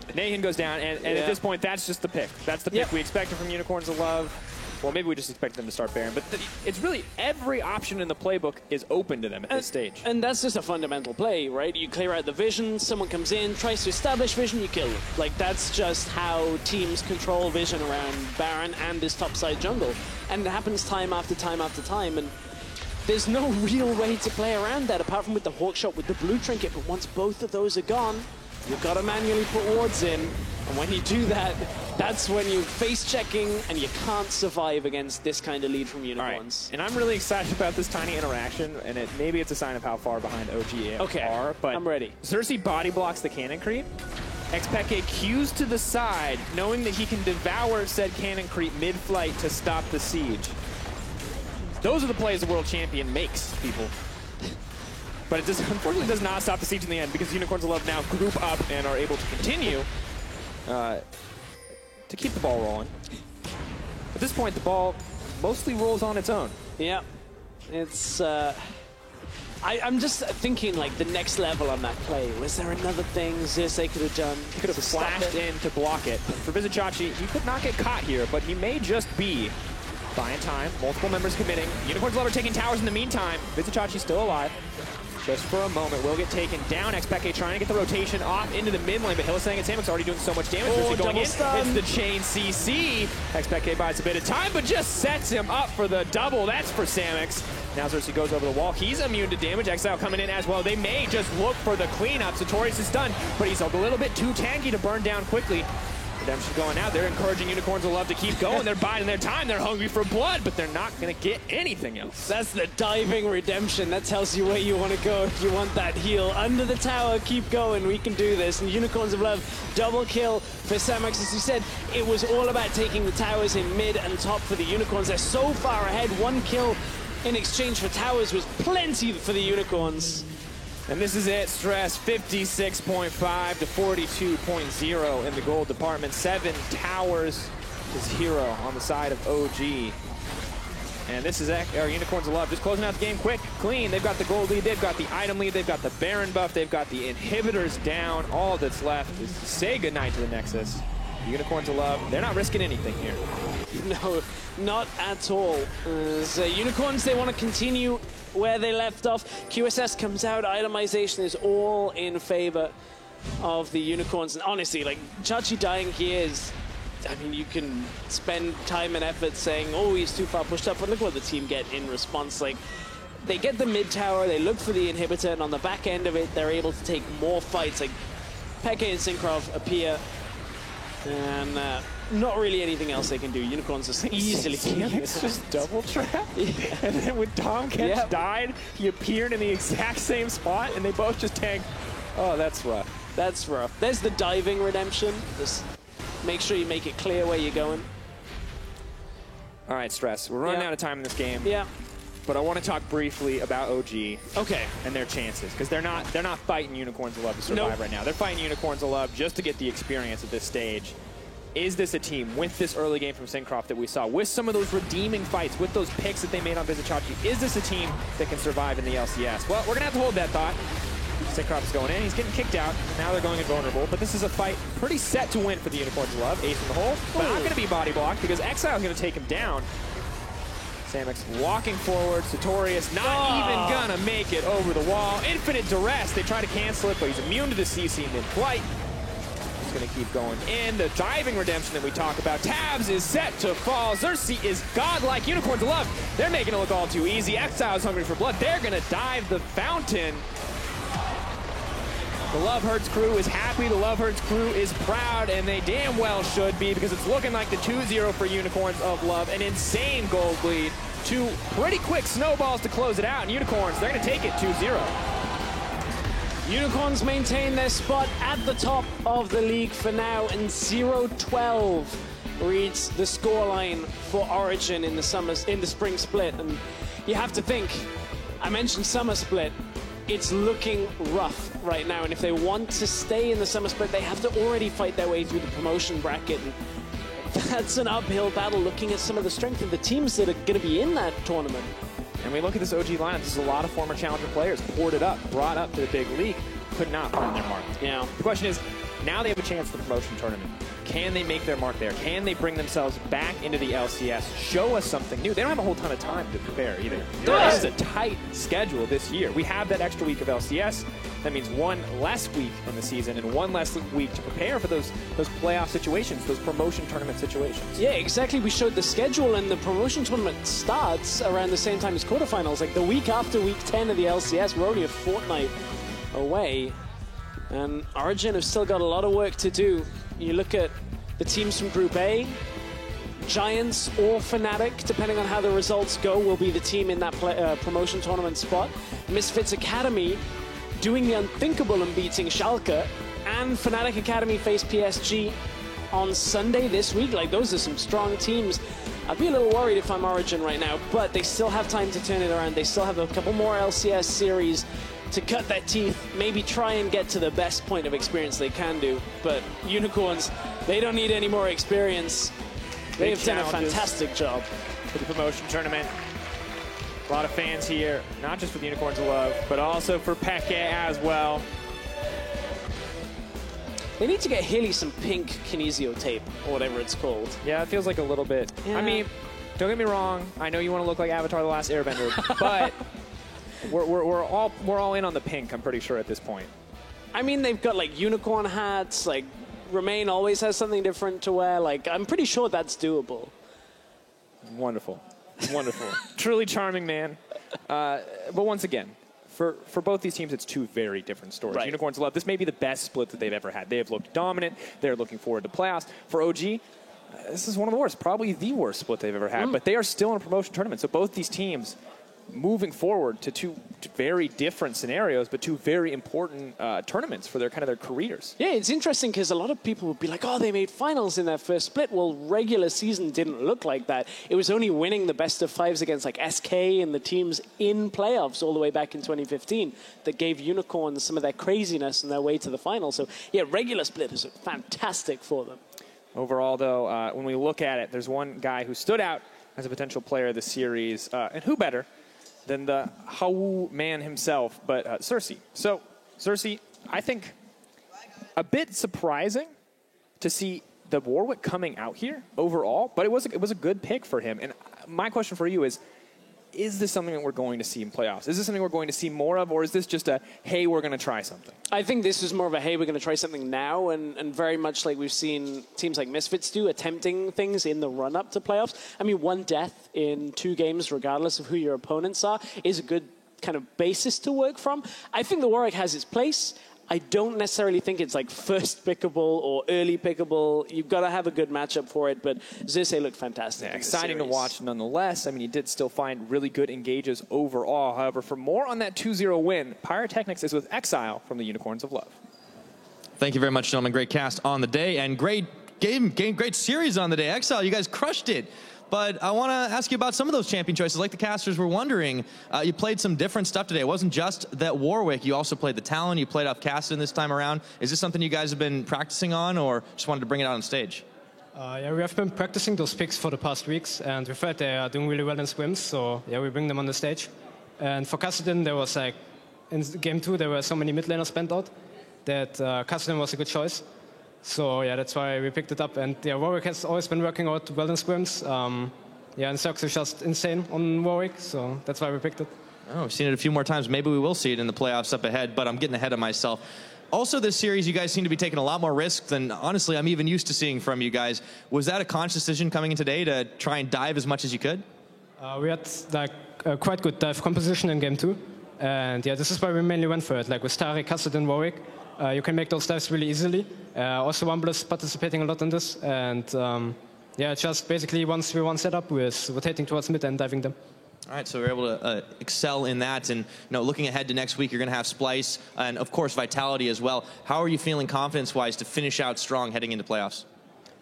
Nahun goes down, and at this point, that's just the pick. That's the pick we expected from Unicorns of Love. Well, maybe we just expected them to start Baron, but it's really every option in the playbook is open to them at this stage. And that's just a fundamental play, right? You clear out the vision, someone comes in, tries to establish vision, you kill them. Like, that's just how teams control vision around Baron and this topside jungle. And it happens time after time after time, and there's no real way to play around that apart from with the Hawkshot, with the Blue Trinket. But once both of those are gone, you've got to manually put wards in. And when you do that, that's when you're face-checking and you can't survive against this kind of lead from Unicorns. Right. And I'm really excited about this tiny interaction, and maybe it's a sign of how far behind OG are. But I'm ready. Xerxes body blocks the cannon creep. Xpeke cues to the side, knowing that he can devour said cannon creep mid-flight to stop the siege. Those are the plays the world champion makes, people. But it unfortunately does not stop the siege in the end, because Unicorns of Love now group up and are able to continue to keep the ball rolling. At this point, the ball mostly rolls on its own. Yeah. It's... I'm just thinking, like, the next level on that play. Was there another thing Xerxes could have done? He could have flashed in to block it. For Vizicsacsi, he could not get caught here, but he may just be buying time. Multiple members committing. Unicorns of Love are taking towers in the meantime. Vizicsacsi's still alive. just for a moment, will get taken down. Xpeke trying to get the rotation off into the mid lane, but Hylissang and Samux already doing so much damage. Oh, going double in. stun. It's the chain CC. Xpeke buys a bit of time, but just sets him up for the double. That's for Samux. Now Xerxes goes over the wall. He's immune to damage. Exile coming in as well. They may just look for the cleanup. Satorius is done, but he's a little bit too tanky to burn down quickly. Redemption going out. They're encouraging Unicorns of Love to keep going. They're biding their time. They're hungry for blood, but they're not going to get anything else. That's the diving Redemption. That tells you where you want to go if you want that heal. Under the tower, keep going. We can do this. And Unicorns of Love, double kill for Samux. As you said, it was all about taking the towers in mid and top for the Unicorns. They're so far ahead. 1 kill in exchange for towers was plenty for the Unicorns. And this is it, Stress, 56.5 to 42.0 in the gold department. 7 towers to 0 on the side of OG. And this is our Unicorns of Love just closing out the game quick, clean. They've got the gold lead, they've got the item lead, they've got the Baron buff, they've got the inhibitors down. All that's left is to say goodnight to the Nexus. The Unicorns of Love, they're not risking anything here. No, not at all. As Unicorns, they want to continue where they left off. QSS comes out, itemization is all in favor of the Unicorns. And honestly, like, Chachi dying here is, I mean, you can spend time and effort saying, oh, he's too far pushed up, but look what the team get in response. Like, they get the mid tower, they look for the inhibitor, and on the back end of it, they're able to take more fights. Like, Peke and Synchro appear, and not really anything else they can do. Unicorns just easily It's just double trap. Yeah. And then when Tom Kench died, he appeared in the exact same spot, and they both just tanked. Oh, that's rough. That's rough. There's the diving Redemption. Just make sure you make it clear where you're going. All right, Stress. We're running out of time in this game. Yeah. But I want to talk briefly about OG. Okay. And their chances, because they're not fighting Unicorns of Love to survive right now. They're fighting Unicorns of Love just to get the experience at this stage. Is this a team with this early game from Syncroft that we saw, with some of those redeeming fights, with those picks that they made on Visit Chachi, is this a team that can survive in the LCS? Well, we're going to have to hold that thought. Syncroft is going in. He's getting kicked out. Now they're going invulnerable. But this is a fight pretty set to win for the Unicorns of Love. Ace in the hole. But not going to be body blocked because Exile is going to take him down. Samux walking forward. Satorius not even going to make it over the wall. Infinite Duress. They try to cancel it, but he's immune to the CC mid-flight. He's going to keep going in. The diving Redemption that we talk about. Tabs is set to fall. Xerxes is godlike. Unicorns of Love, they're making it look all too easy. Exile is hungry for blood. They're going to dive the fountain. The Love Hurts crew is happy. The Love Hurts crew is proud, and they damn well should be, because it's looking like the 2-0 for Unicorns of Love. An insane gold lead. 2 pretty quick snowballs to close it out, and Unicorns, they're going to take it 2-0. Unicorns maintain their spot at the top of the league for now, and 0-12 reads the scoreline for Origin in the spring split. And you have to think, I mentioned summer split, it's looking rough right now, and if they want to stay in the summer split, they have to already fight their way through the promotion bracket. And that's an uphill battle, looking at some of the strength of the teams that are going to be in that tournament. And we look at this OG lineup, this is a lot of former Challenger players ported up, brought up to the big league, could not find their mark. Yeah. The question is, now they have a chance at the promotion tournament. Can they make their mark there? Can they bring themselves back into the LCS? Show us something new. They don't have a whole ton of time to prepare either. This is a tight schedule this year. We have that extra week of LCS. That means 1 less week in the season and 1 less week to prepare for those playoff situations, those promotion tournament situations. Yeah, exactly. We showed the schedule, and the promotion tournament starts around the same time as quarterfinals. Like the week after week 10 of the LCS, we're only a fortnight away. And Origin have still got a lot of work to do. You look at the teams from Group A, Giants or Fnatic, depending on how the results go, will be the team in that promotion tournament spot. Misfits Academy doing the unthinkable and beating Schalke, and Fnatic Academy face PSG on Sunday this week. Like, those are some strong teams. I'd be a little worried if I'm Origin right now, but they still have time to turn it around. They still have a couple more LCS series to cut their teeth, maybe try and get to the best point of experience they can do. But Unicorns, they don't need any more experience. They have done a fantastic job for the promotion tournament. A lot of fans here, not just for the Unicorns of Love, but also for Peke as well. They need to get Hilly some pink kinesio tape, or whatever it's called. Yeah, it feels like a little bit. Yeah. I mean, don't get me wrong. I know you want to look like Avatar: The Last Airbender, but we're all in on the pink, I'm pretty sure, at this point. I mean, they've got like unicorn hats, like Romain always has something different to wear. Like, I'm pretty sure that's doable. Wonderful. Wonderful. Truly charming man. But once again, for both these teams, it's two very different stories. Right. Unicorns love this may be the best split that they've ever had. They have looked dominant. They're looking forward to playoffs. For OG, this is one of the worst, probably the worst split they've ever had. But they are still in a promotion tournament. So both these teams moving forward to two very different scenarios, but two very important tournaments for their careers. Yeah, it's interesting because a lot of people would be like, oh, they made finals in their first split. Well, regular season didn't look like that. It was only winning the best of fives against like SK and the teams in playoffs all the way back in 2015 that gave Unicorns some of their craziness and their way to the final. So yeah, regular split is fantastic for them. Overall, though, when we look at it, there's one guy who stood out as a potential player of the series, and who better than the Hau man himself, but Cersei. So, Cersei, I think a bit surprising to see the Warwick coming out here overall, but it was a good pick for him. And my question for you is this something that we're going to see in playoffs? Is this something we're going to see more of, or is this just a, hey, we're going to try something? I think this is more of a, hey, we're going to try something now, and very much like we've seen teams like Misfits do, attempting things in the run-up to playoffs. I mean, one death in 2 games, regardless of who your opponents are, is a good kind of basis to work from. I think the Warwick has its place. I don't necessarily think it's like first pickable or early pickable. You've got to have a good matchup for it, but Xerxes looked fantastic. Yeah, exciting to watch nonetheless. I mean, he did still find really good engages overall. However, for more on that 2-0 win, Pyrotechnics is with Exile from the Unicorns of Love. Thank you very much, gentlemen. Great cast on the day and great game, great series on the day. Exile, you guys crushed it. But I want to ask you about some of those champion choices. Like the casters were wondering, you played some different stuff today. It wasn't just that Warwick. You also played the Talon. You played off Kassadin this time around. Is this something you guys have been practicing on, or just wanted to bring it out on stage? Yeah, we have been practicing those picks for the past weeks, and we felt they are doing really well in swims, so yeah, we bring them on the stage. And for Kassadin, there was like, in game 2, there were so many mid laners spent out that Kassadin was a good choice. So yeah, that's why we picked it up. And yeah, Warwick has always been working out well in scrims. Yeah, and Cirx is just insane on Warwick, so that's why we picked it. Oh, we've seen it a few more times. Maybe we will see it in the playoffs up ahead, but I'm getting ahead of myself. Also, this series, you guys seem to be taking a lot more risks than, honestly, I'm even used to seeing from you guys. Was that a conscious decision coming in today to try and dive as much as you could? We had like a quite good dive composition in game 2. And yeah, this is why we mainly went for it. Like with Taric, Kassadin, Warwick, you can make those dives really easily. Also, Wumble is participating a lot in this. And yeah, just basically 1-3-1 setup with rotating towards mid and diving them. All right, so we're able to excel in that. And looking ahead to next week, you're going to have Splice and, of course, Vitality as well. How are you feeling confidence-wise to finish out strong heading into playoffs?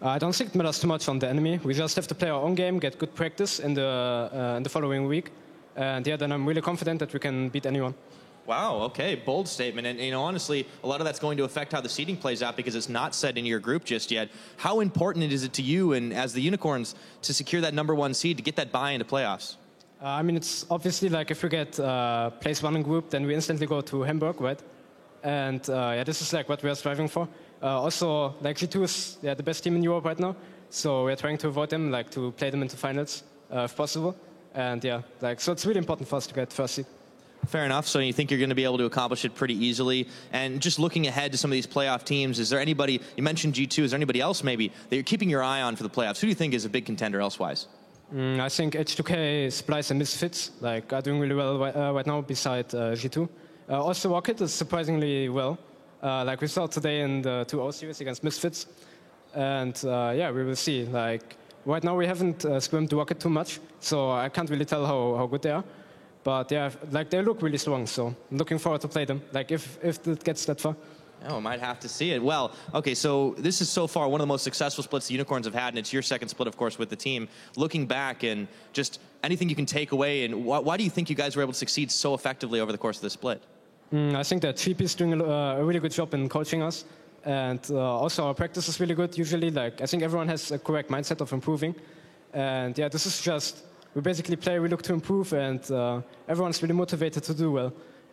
I don't think it matters too much on the enemy. We just have to play our own game, get good practice in the following week. And yeah, then I'm really confident that we can beat anyone. Wow, okay, bold statement. And, honestly, a lot of that's going to affect how the seeding plays out because it's not set in your group just yet. How important is it to you and as the Unicorns to secure that #1 seed to get that bye into playoffs? I mean, it's obviously like if we get place 1 in group, then we instantly go to Hamburg, right? And yeah, this is like what we are striving for. Also, like G2 is the best team in Europe right now. So we're trying to avoid them, like to play them into finals if possible. And yeah, like so it's really important for us to get first seed. Fair enough. So you think you're going to be able to accomplish it pretty easily. And just looking ahead to some of these playoff teams, is there anybody, you mentioned G2, is there anybody else maybe that you're keeping your eye on for the playoffs? Who do you think is a big contender elsewise? I think H2K, Splice, and Misfits are doing really well right now beside G2. Also, Rocket is surprisingly well. Like we saw today in the 2-0 series against Misfits. And yeah, we will see. Like right now we haven't scrimmed Rocket too much, so I can't really tell how good they are. But yeah, like they look really strong, so I'm looking forward to play them. Like if it gets that far. Oh, might have to see it. Well, okay, so this is so far one of the most successful splits the Unicorns have had, and it's your second split, of course, with the team. Looking back and just anything you can take away, and why do you think you guys were able to succeed so effectively over the course of the split? I think that Cheap is doing a really good job in coaching us. And also our practice is really good usually. Like I think everyone has a correct mindset of improving. And yeah, this is just, we basically play, we look to improve, and everyone's really motivated to do well.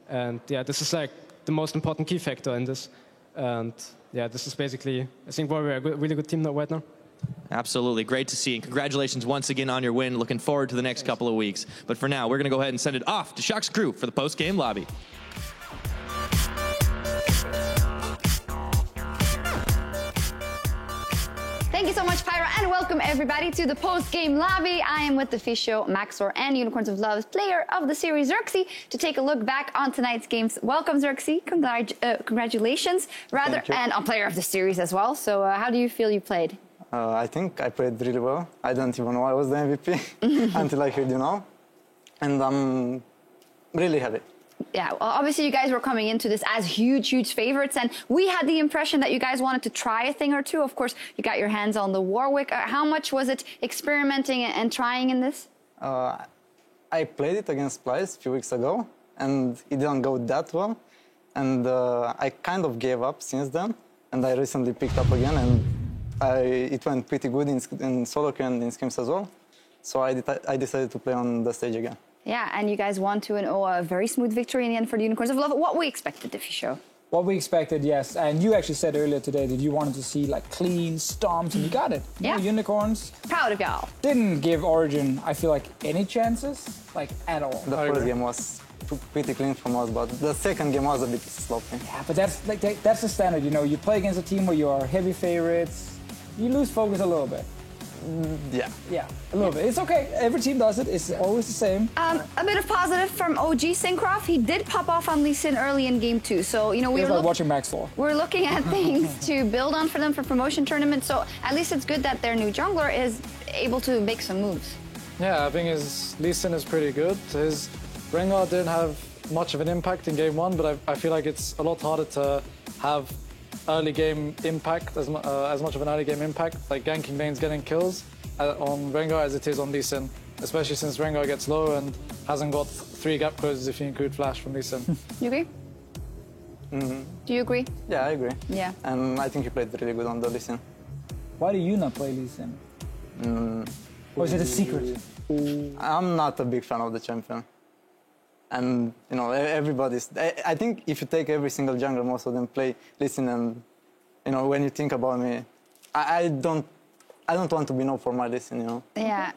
And yeah, this is like the most important key factor in this. And yeah, this is basically, I think we're a really good team right now. Absolutely. Great to see. And congratulations once again on your win. Looking forward to the next couple of weeks. But for now, we're going to go ahead and send it off to Shock's crew for the post-game lobby. Thank you so much, Pyro, and welcome everybody to the post-game lobby. I am with the Fisho, Maxor, and Unicorns of Love's player of the series, Xerxes, to take a look back on tonight's games. Welcome, Xerxes. Congratulations, and on player of the series as well. So how do you feel you played? I think I played really well. I don't even know I was the MVP until I heard you now. And I'm really happy. Yeah, well, obviously you guys were coming into this as huge favorites, and we had the impression that you guys wanted to try a thing or two. Of course, you got your hands on the Warwick. How much was it experimenting and trying in this? I played it against Splice a few weeks ago, and it didn't go that well. And I kind of gave up since then, and I recently picked up again, and it went pretty good in solo queue and in scrims as well. So I decided to play on the stage again. Yeah, and you guys won 2-0, a very smooth victory in the end for the Unicorns of Love. What we expected, if you show. What we expected, yes. And you actually said earlier today that you wanted to see like clean stomps, and you got it. Yeah. You know, Unicorns Proud of y'all. didn't give Origin, I feel like, any chances, like at all. The first game was pretty clean from us, but the second game was a bit sloppy. Yeah, but that's like that's the standard. You know, you play against a team where you are heavy favorites, you lose focus a little bit. Yeah, a little bit. It's okay. Every team does it. It's always the same. A bit of positive from OG Syncroft. He did pop off on Lee Sin early in game 2. So, you know, It's like watching Max Law. we're looking at things to build on for them for promotion tournaments. So at least it's good that their new jungler is able to make some moves. Yeah, I think his Lee Sin is pretty good. His Rengar didn't have much of an impact in game 1, but I feel like it's a lot harder to have early game impact, as much of an early game impact, like ganking lanes, getting kills on Rengar as it is on Lee Sin, especially since Rengar gets low and hasn't got 3 gap closes if you include flash from Lee Sin. You agree? Do you agree? Yeah, I agree. Yeah. And I think he played really good on the Lee Sin. Why do you not play Lee Sin? Or is it a secret? I'm not a big fan of the champion. And, you know, everybody's... I think if you take every single jungler, most of them play Lee Sin, and, you know, when you think about me, I don't want to be known for my Lee Sin, you know? Yeah.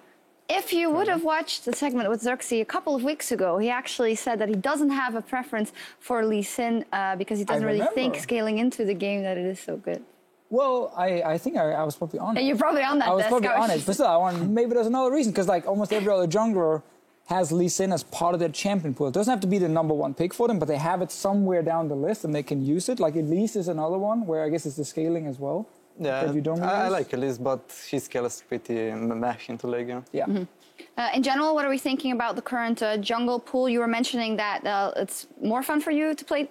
If you would have watched the segment with Xerxes a couple of weeks ago, he actually said that he doesn't have a preference for Lee Sin because he doesn't really think scaling into the game that it is so good. Well, I think I was probably on it. And you're probably on that I was desk, probably on Ouch. it, but still, maybe there's another reason, because like almost every other jungler has Lee Sin as part of their champion pool. It doesn't have to be the #1 pick for them, but they have it somewhere down the list and they can use it. Like Elise is another one where I guess it's the scaling as well. Yeah, that you don't I use. like Elise, but his scale is pretty mash into late game. Yeah. In general, what are we thinking about the current jungle pool? You were mentioning that it's more fun for you to play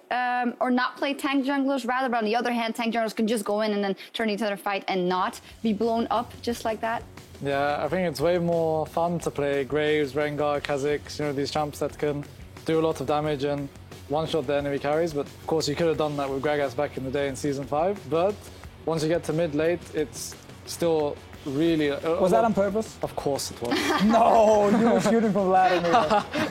or not play tank junglers rather, but on the other hand, tank junglers can just go in and then turn each other fight and not be blown up just like that. Yeah, I think it's way more fun to play Graves, Rengar, Kha'Zix, you know, these champs that can do a lot of damage and one-shot the enemy carries. But of course, you could have done that with Gragas back in the day in Season 5. But once you get to mid-late, it's still really... Was that on purpose? Of course it was. No, you were shooting from Vladimir.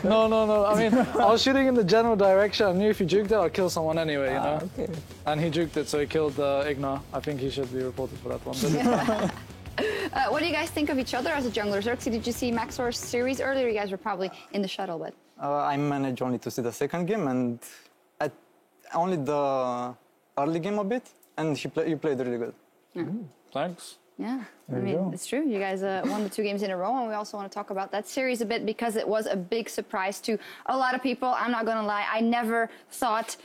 No. I mean, I was shooting in the general direction. I knew if he juked it, I'd kill someone anyway, you know? Okay. And he juked it, so he killed Ignar. I think he should be reported for that one. But What do you guys think of each other as a jungler? Xerxes, did you see Maxor's series earlier? You guys were probably in the shuttle, but... I managed only to see the second game, and only the early game a bit, and you played really good. thanks. Yeah, I mean, it's true. You guys won the 2 games in a row, and we also want to talk about that series a bit because it was a big surprise to a lot of people. I'm not going to lie. I never thought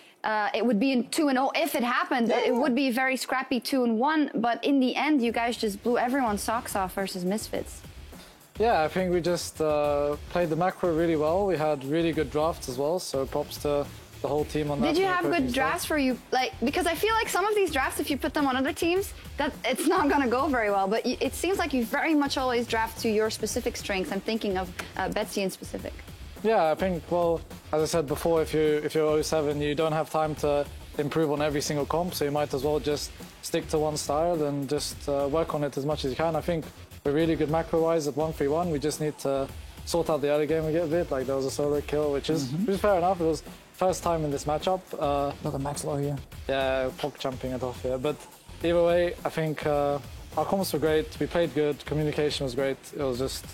it would be in 2-0 if it happened. Yeah. It would be very scrappy 2-1, but in the end, you guys just blew everyone's socks off versus Misfits. Yeah, I think we just played the macro really well. We had really good drafts as well, so props to the whole team on that. Did you have good drafts for you? Like, because I feel like some of these drafts, if you put them on other teams, that it's not going to go very well. But it seems like you very much always draft to your specific strengths. I'm thinking of Betsy in specific. Yeah, I think, well, as I said before, if you're 07, you don't have time to improve on every single comp, so you might as well just stick to one style and just work on it as much as you can. I think we're really good macro-wise at 1-3-1. We just need to sort out the early game a bit. Like, there was a solo kill, which is fair enough. It was first time in this matchup. Look at Max Law here. Yeah, POC jumping it off here. But either way, I think our comms were great. We played good. Communication was great. It was just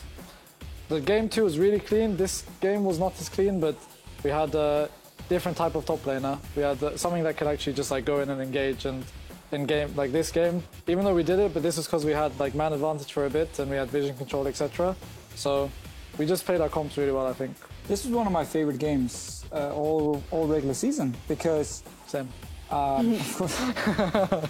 the game 2 was really clean. This game was not as clean, but we had a different type of top laner. We had something that could actually just like go in and engage. And in game like this game, even though we did it, but this is because we had like man advantage for a bit and we had vision control, etc. So we just played our comps really well, I think. This was one of my favorite games all regular season because Same. of course,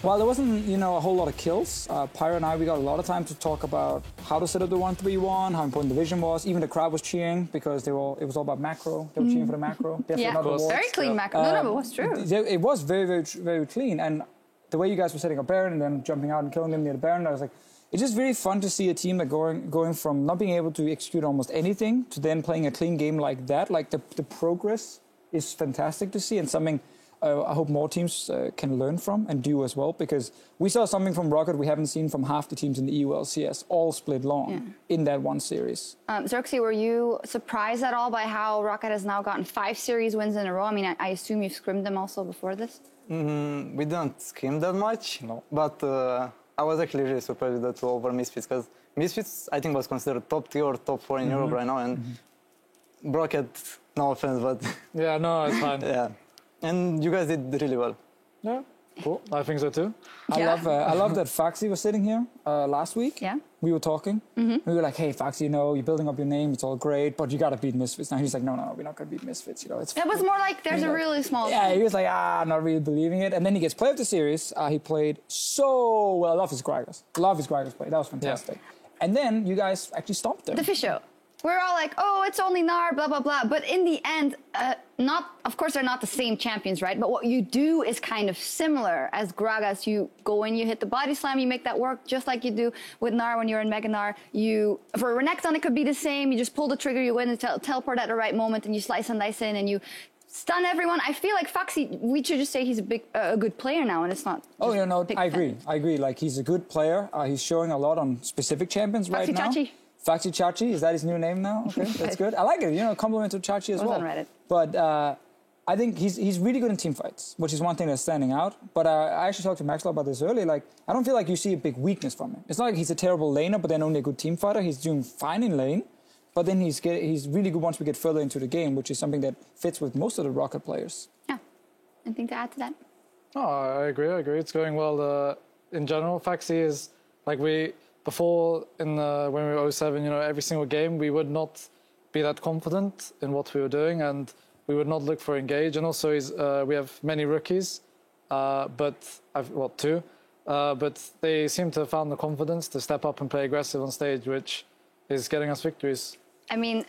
while there wasn't a whole lot of kills, Pyro and I, we got a lot of time to talk about how to set up the 1-3-1, how important the vision was. Even the crowd was cheering because it was all about macro. They were cheering for the macro. Yeah, very clean macro. No, but it was true. It was very, very, very clean. And the way you guys were setting up Baron and then jumping out and killing them near the Baron, I was like, it's just very fun to see a team that going from not being able to execute almost anything to then playing a clean game like that. Like the progress is fantastic to see and something I hope more teams can learn from and do as well, because we saw something from Rocket we haven't seen from half the teams in the EULCS, all split long in that one series. Xerxes, were you surprised at all by how Rocket has now gotten 5 series wins in a row? I mean, I assume you've scrimmed them also before this? We didn't scrim that much, but I was actually really surprised with the 2 over Misfits, because Misfits, I think, was considered top 3 or top 4 in Europe right now, and Rocket, no offense, but... Yeah, no, it's fine. Yeah. And you guys did really well. Yeah, cool. I think so too. I love that Foxy was sitting here last week. Yeah. We were talking. We were like, hey, Foxy, you're building up your name. It's all great, but you got to beat Misfits. Now he's like, no, we're not going to beat Misfits. It's it was more like there's a really small... Yeah, he was like, not really believing it. And then he gets player of the series. He played so well. I love his Gragas. Love his Gragas play. That was fantastic. Yeah. And then you guys actually stomped them. The fish show. We're all like, oh, it's only Gnar, blah, blah, blah. But in the end, of course, they're not the same champions, right? But what you do is kind of similar. As Gragas, you go in, you hit the body slam, you make that work just like you do with Gnar when you're in Mega Gnar. For Renekton, it could be the same. You just pull the trigger, you go in and teleport at the right moment, and you slice and dice in, and you stun everyone. I feel like Foxy, we should just say he's a good player now, and it's not... Oh, I agree. Like, he's a good player. He's showing a lot on specific champions right now. Chachi. Foxy Chachi, is that his new name now? Okay, that's good. I like it. Compliment to Chachi as well. On Reddit. But I think he's really good in team fights, which is one thing that's standing out. But I actually talked to Maxwell about this earlier. Like, I don't feel like you see a big weakness from him. It's not like he's a terrible laner, but then only a good team fighter. He's doing fine in lane, but then he's really good once we get further into the game, which is something that fits with most of the Rocket players. Yeah. Anything to add to that? Oh, I agree. It's going well in general. Foxy is like before when we were 07, every single game we would not be that confident in what we were doing, and we would not look for engage. And also, we have many rookies, two, but they seem to have found the confidence to step up and play aggressive on stage, which is getting us victories. I mean,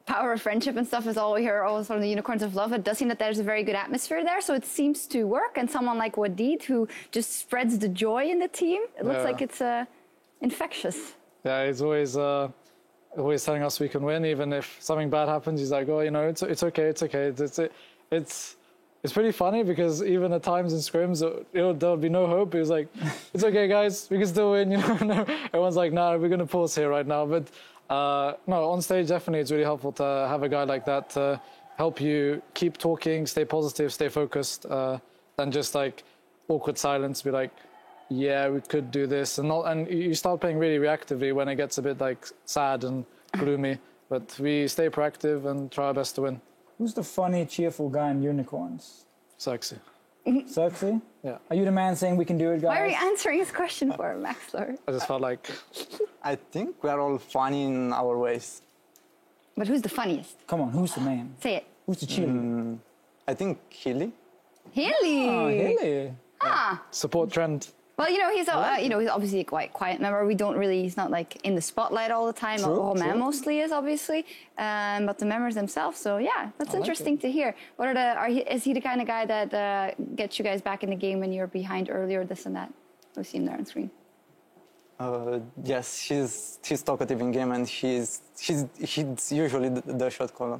power of friendship and stuff is all we hear always from the Unicorns of Love. It does seem that there's a very good atmosphere there, so it seems to work. And someone like Wadid, who just spreads the joy in the team, it looks like it's infectious. Yeah, he's always telling us we can win, even if something bad happens. He's like, oh, it's okay, it's okay. It's pretty funny because even at times in scrims, there'll be no hope. He was like, it's okay, guys, we can still win. Everyone's like, nah, we're gonna pause here right now. But no, on stage definitely it's really helpful to have a guy like that to help you keep talking, stay positive, stay focused, than just like awkward silence. Be like, yeah, we could do this, and you start playing really reactively when it gets a bit like sad and gloomy. But we stay proactive and try our best to win. Who's the funny, cheerful guy in Unicorns? Sexy. Sexy? Yeah. Are you the man saying we can do it, guys? Why are you answering his question for, Maxlor? I just felt like... I think we are all funny in our ways. But who's the funniest? Come on, who's the man? Say it. Who's the cheerleader? I think Hilly. Hilly! Oh, Hilly. Support trend. Well, he's he's obviously a quite quiet member. He's not like in the spotlight all the time. Man mostly is obviously, but the members themselves. So yeah, that's interesting to hear. Is he the kind of guy that gets you guys back in the game when you're behind early or this and that? We see him there on screen. Yes, he's talkative in game, and he's usually the shot caller.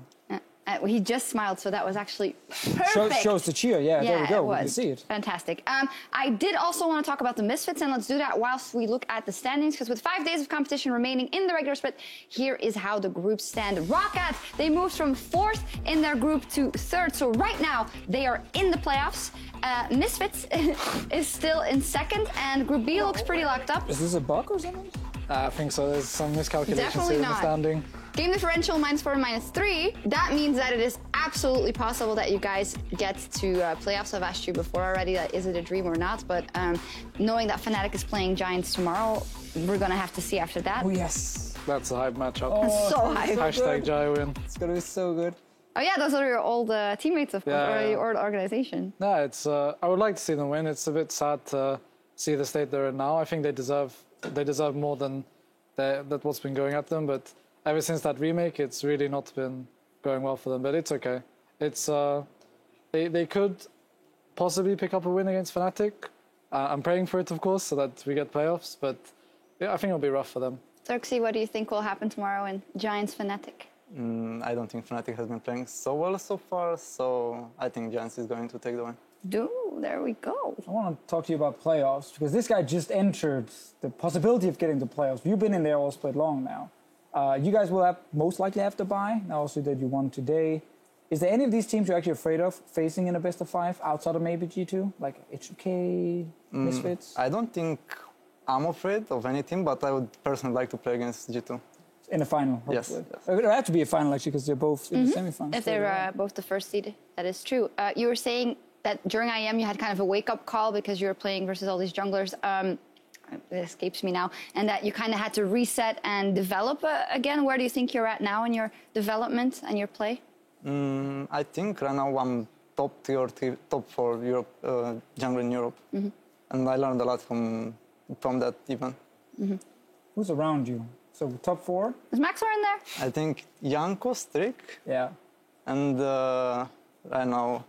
He just smiled, so that was actually perfect. Shows the cheer, yeah, there we go, we can see it. Fantastic. I did also want to talk about the Misfits, and let's do that whilst we look at the standings, because with 5 days of competition remaining in the regular split, here is how the groups stand. Roccat, they moved from 4th in their group to 3rd, so right now they are in the playoffs. Misfits is still in second, and Group B looks pretty locked up. Is this a bug or something? I think so. There's some miscalculations Definitely here in the not. standing. Game differential -4, -3. That means that it is absolutely possible that you guys get to playoffs. I've asked you before already, that is it a dream or not? But knowing that Fnatic is playing Giants tomorrow, we're gonna have to see after that. Oh, yes. That's a hype matchup. So hype. Hashtag Jai win. It's going to be so good. Oh yeah, those are your old teammates, of course, Yeah, or yeah. your old organization. No, it's. I would like to see them win. It's a bit sad to see the state they're in now. I think they deserve more than what's been going at them. But ever since that remake, it's really not been going well for them. But it's okay. It's they could possibly pick up a win against Fnatic. I'm praying for it, of course, so that we get playoffs. But yeah, I think it'll be rough for them. Xerxes, what do you think will happen tomorrow in Giants Fnatic? I don't think Fnatic has been playing so well so far, so I think Giants is going to take the win. There we go. I want to talk to you about playoffs because this guy just entered the possibility of getting to playoffs. You've been in there all split long now. You guys will most likely have to buy. Now also that you won today. Is there any of these teams you're actually afraid of facing in a best of 5 outside of maybe G2? Like H2K, Misfits? I don't think I'm afraid of any team, but I would personally like to play against G2. In the final, Yes, hopefully. yes. It would have to be a final actually because they're both in the semifinals. If they're both the first seed, that is true. You were saying that during IEM you had kind of a wake-up call because you were playing versus all these junglers. It escapes me now. And that you kind of had to reset and develop again. Where do you think you're at now in your development and your play? I think right now I'm top 3 or top 4 Europe, jungle in Europe. And I learned a lot from that even. Who's around you? So top 4? Is Maxor in there? I think Janko, Strick, Yeah. and right now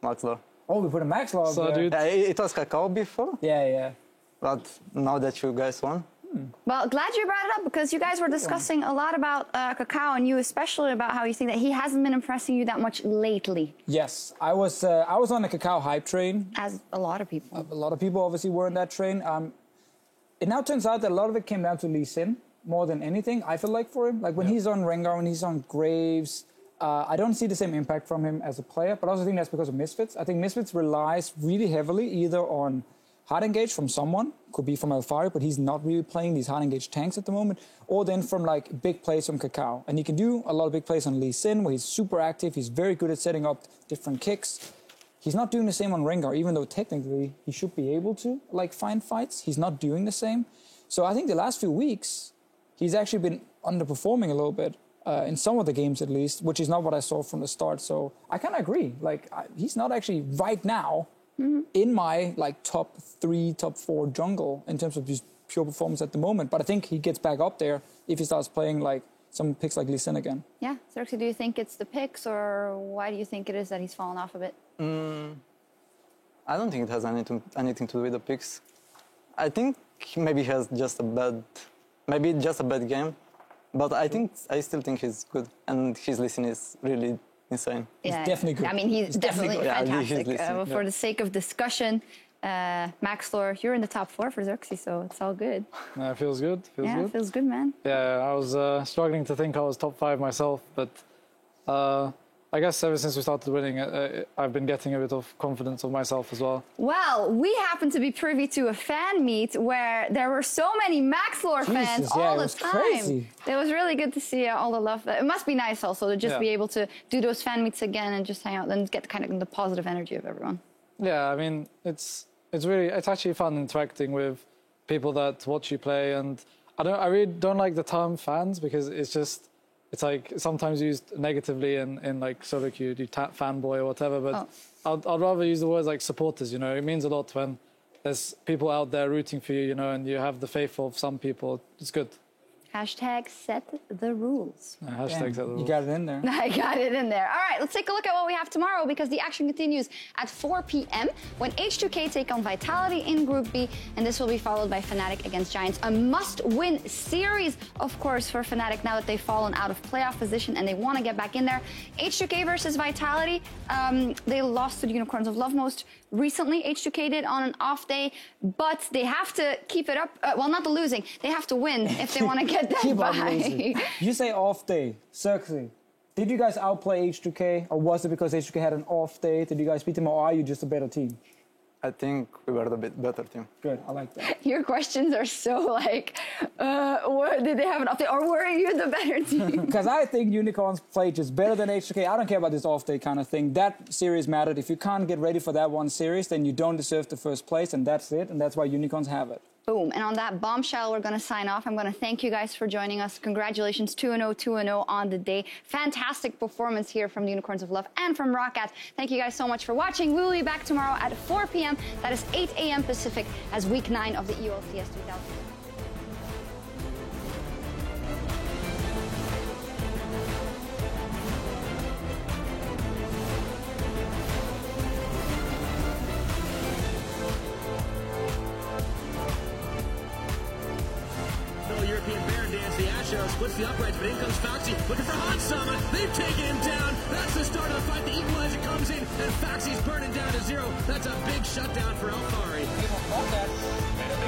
Maxlor. Oh, we put a max log So, there. dude, It was Kakao before, Yeah. but now that you guys won, Well, glad you brought it up because you guys were discussing a lot about Kakao and you especially about how you think that he hasn't been impressing you that much lately, Yes, I was on the Kakao hype train. as a lot of people. A lot of people obviously were in that train. It now turns out that a lot of it came down to Lee Sin more than anything, I feel like, for him. Like when he's on Rengar, when he's on Graves, I don't see the same impact from him as a player, but I also think that's because of Misfits. I think Misfits relies really heavily either on hard engage from someone, could be from Alfari, but he's not really playing these hard engage tanks at the moment, or then from like big plays from Kakao. And he can do a lot of big plays on Lee Sin, where he's super active, he's very good at setting up different kicks. He's not doing the same on Rengar, even though technically he should be able to like find fights. He's not doing the same. So I think the last few weeks, he's actually been underperforming a little bit, in some of the games at least, which is not what I saw from the start. So I kind of agree. Like he's not actually right now in my like top 3, top 4 jungle in terms of just pure performance at the moment. But I think he gets back up there if he starts playing like some picks like Lee Sin again. Yeah, Xerxes, do you think it's the picks or why do you think it is that he's fallen off a bit? I don't think it has anything to do with the picks. I think maybe he has just a bad game, but I still think he's good, and his listening is really insane. Yeah, definitely good. I mean, he's definitely good. Yeah, fantastic. he's listening, For the sake of discussion, Maxlor, you're in the top 4 for Xerxes, so it's all good. it feels good. Feels Yeah, good. it feels good, man. Yeah, I was struggling to think I was top 5 myself, but I guess ever since we started winning, I've been getting a bit of confidence of myself as well. Well, we happen to be privy to a fan meet where there were so many Maxlor fans Jesus, yeah, all it the was time. crazy. It was really good to see all the love. It must be nice also to just Yeah. be able to do those fan meets again and just hang out and get kind of the positive energy of everyone. Yeah, I mean, it's actually fun interacting with people that watch you play, and I really don't like the term fans because it's like sometimes used negatively in like solo queue, fanboy or whatever, but I'd rather use the words like supporters, you know. It means a lot when there's people out there rooting for you, you know, and you have the faith of some people. It's good. Hashtag set the rules. Hashtag Damn, set the you rules. got it in there. I got it in there. All right, let's take a look at what we have tomorrow because the action continues at 4 p.m. when H2K take on Vitality in Group B, and this will be followed by Fnatic against Giants. A must-win series, of course, for Fnatic now that they've fallen out of playoff position and they want to get back in there. H2K versus Vitality, they lost to the Unicorns of Love most recently. H2K did on an off day, but they have to keep it up. Well, not the losing. They have to win if they want to get that Keep on bye. losing. You say off day, Xerxes. Did you guys outplay H2K, or was it because H2K had an off day? Did you guys beat them, or are you just a better team? I think we were the better team. Good, I like that. Your questions are so like, did they have an update, or were you the better team? Because I think Unicorns played just better than H2K. I don't care about this off day kind of thing. That series mattered. If you can't get ready for that one series, then you don't deserve the first place, and that's it. And that's why Unicorns have it. Boom. And on that bombshell, we're going to sign off. I'm going to thank you guys for joining us. Congratulations, 2-0, 2-0 on the day. Fantastic performance here from the Unicorns of Love and from Roccat. Thank you guys so much for watching. We will be back tomorrow at 4 p.m. That is 8 a.m. Pacific as week 9 of the EULCS 2000. Splits the uprights, but in comes Foxy, looking for Hansama. They've taken him down. That's the start of the fight. The equalizer comes in, and Foxy's burning down to 0. That's a big shutdown for Alphari.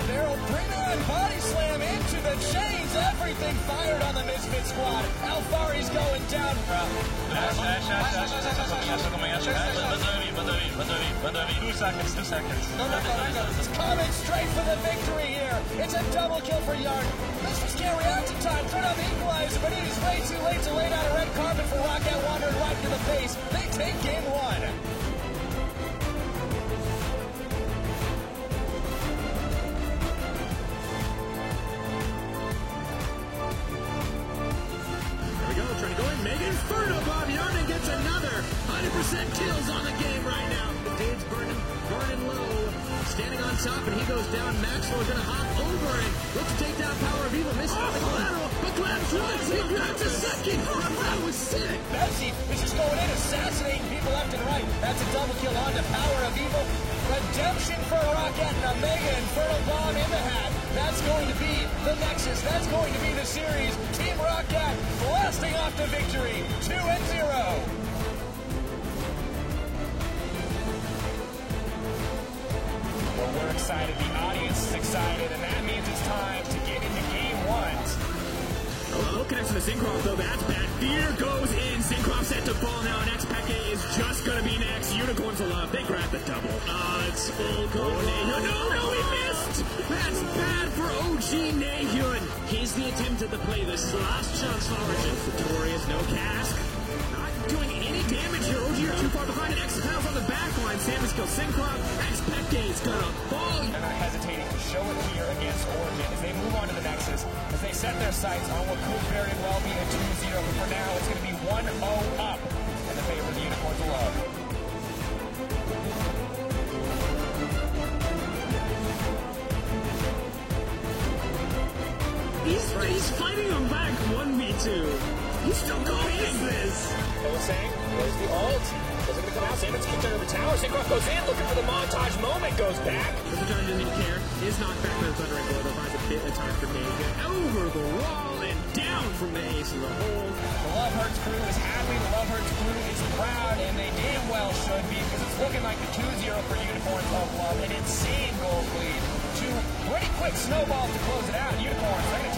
Barrel, bring it on, body slam into the chains. Everything fired on the Misfit squad. Alphari's going down. 2 seconds. It's coming straight for the victory here. It's a double kill for Yarn. Mr. Scare reaction time. Turn on the equalizer, but it is way too late to lay down a red carpet for Roccat Wanderer right to the face. They take game 1. Inferno Bomb. Yarden gets another 100% kills on the game right now. The Dave's burning low. Standing on top, and he goes down. Maxwell's going to hop over and looks to take down Power of Evil. Misses the collateral, but grabs once. He grabs a second. That was sick. Betsy is just going in, assassinating people left and right. That's a double kill on to Power of Evil. Redemption for Roccat and a mega Inferno Bomb in the hat. That's going to be the Nexus. That's going to be the series. Team Roccat blasting off to victory. 2-0. Well, we're excited. The audience is excited, and that means it's time to get into game 1. Hello, connects to the Syncroft, though. That's bad. Fear goes in. Syncroft set to fall now, and Xpeke is just going to be next. Unicorns alive. They grab the double. It's full go. No, he missed. That's bad for OG Nahyun. Here's the attempt at the play. This is the last chance for Origin. Victorious, no cask. Not doing any damage here. OG are too far behind, and X-Pals on the back line. Samus kills Syncroft. Xpeke is going to fall. They're not hesitating to show it here against Origin as they move on to the Nexus, as they set their sights on what could very well be a 2-0. But for now, it's going to be 1-0 up in the favor of the Unicorns of Love. He's fighting him back 1v2. He's still going. What is this? Hosang, there's the ult. Doesn't going to come out. Samus kicked under the tower. Syncroft goes in, looking for the montage moment. Goes back. The John doesn't even care. Is knocked back by the Thundering Blow. That buys a bit of time for Dave. Over the wall and down from the ace of the hole. The Love Hurts crew is happy. The Love Hurts crew is proud, and they damn well should be, because it's looking like the 2-0 for Unicorns of Love. An insane goal lead. 2 pretty quick snowballs to close it out. Unicorns, they're going to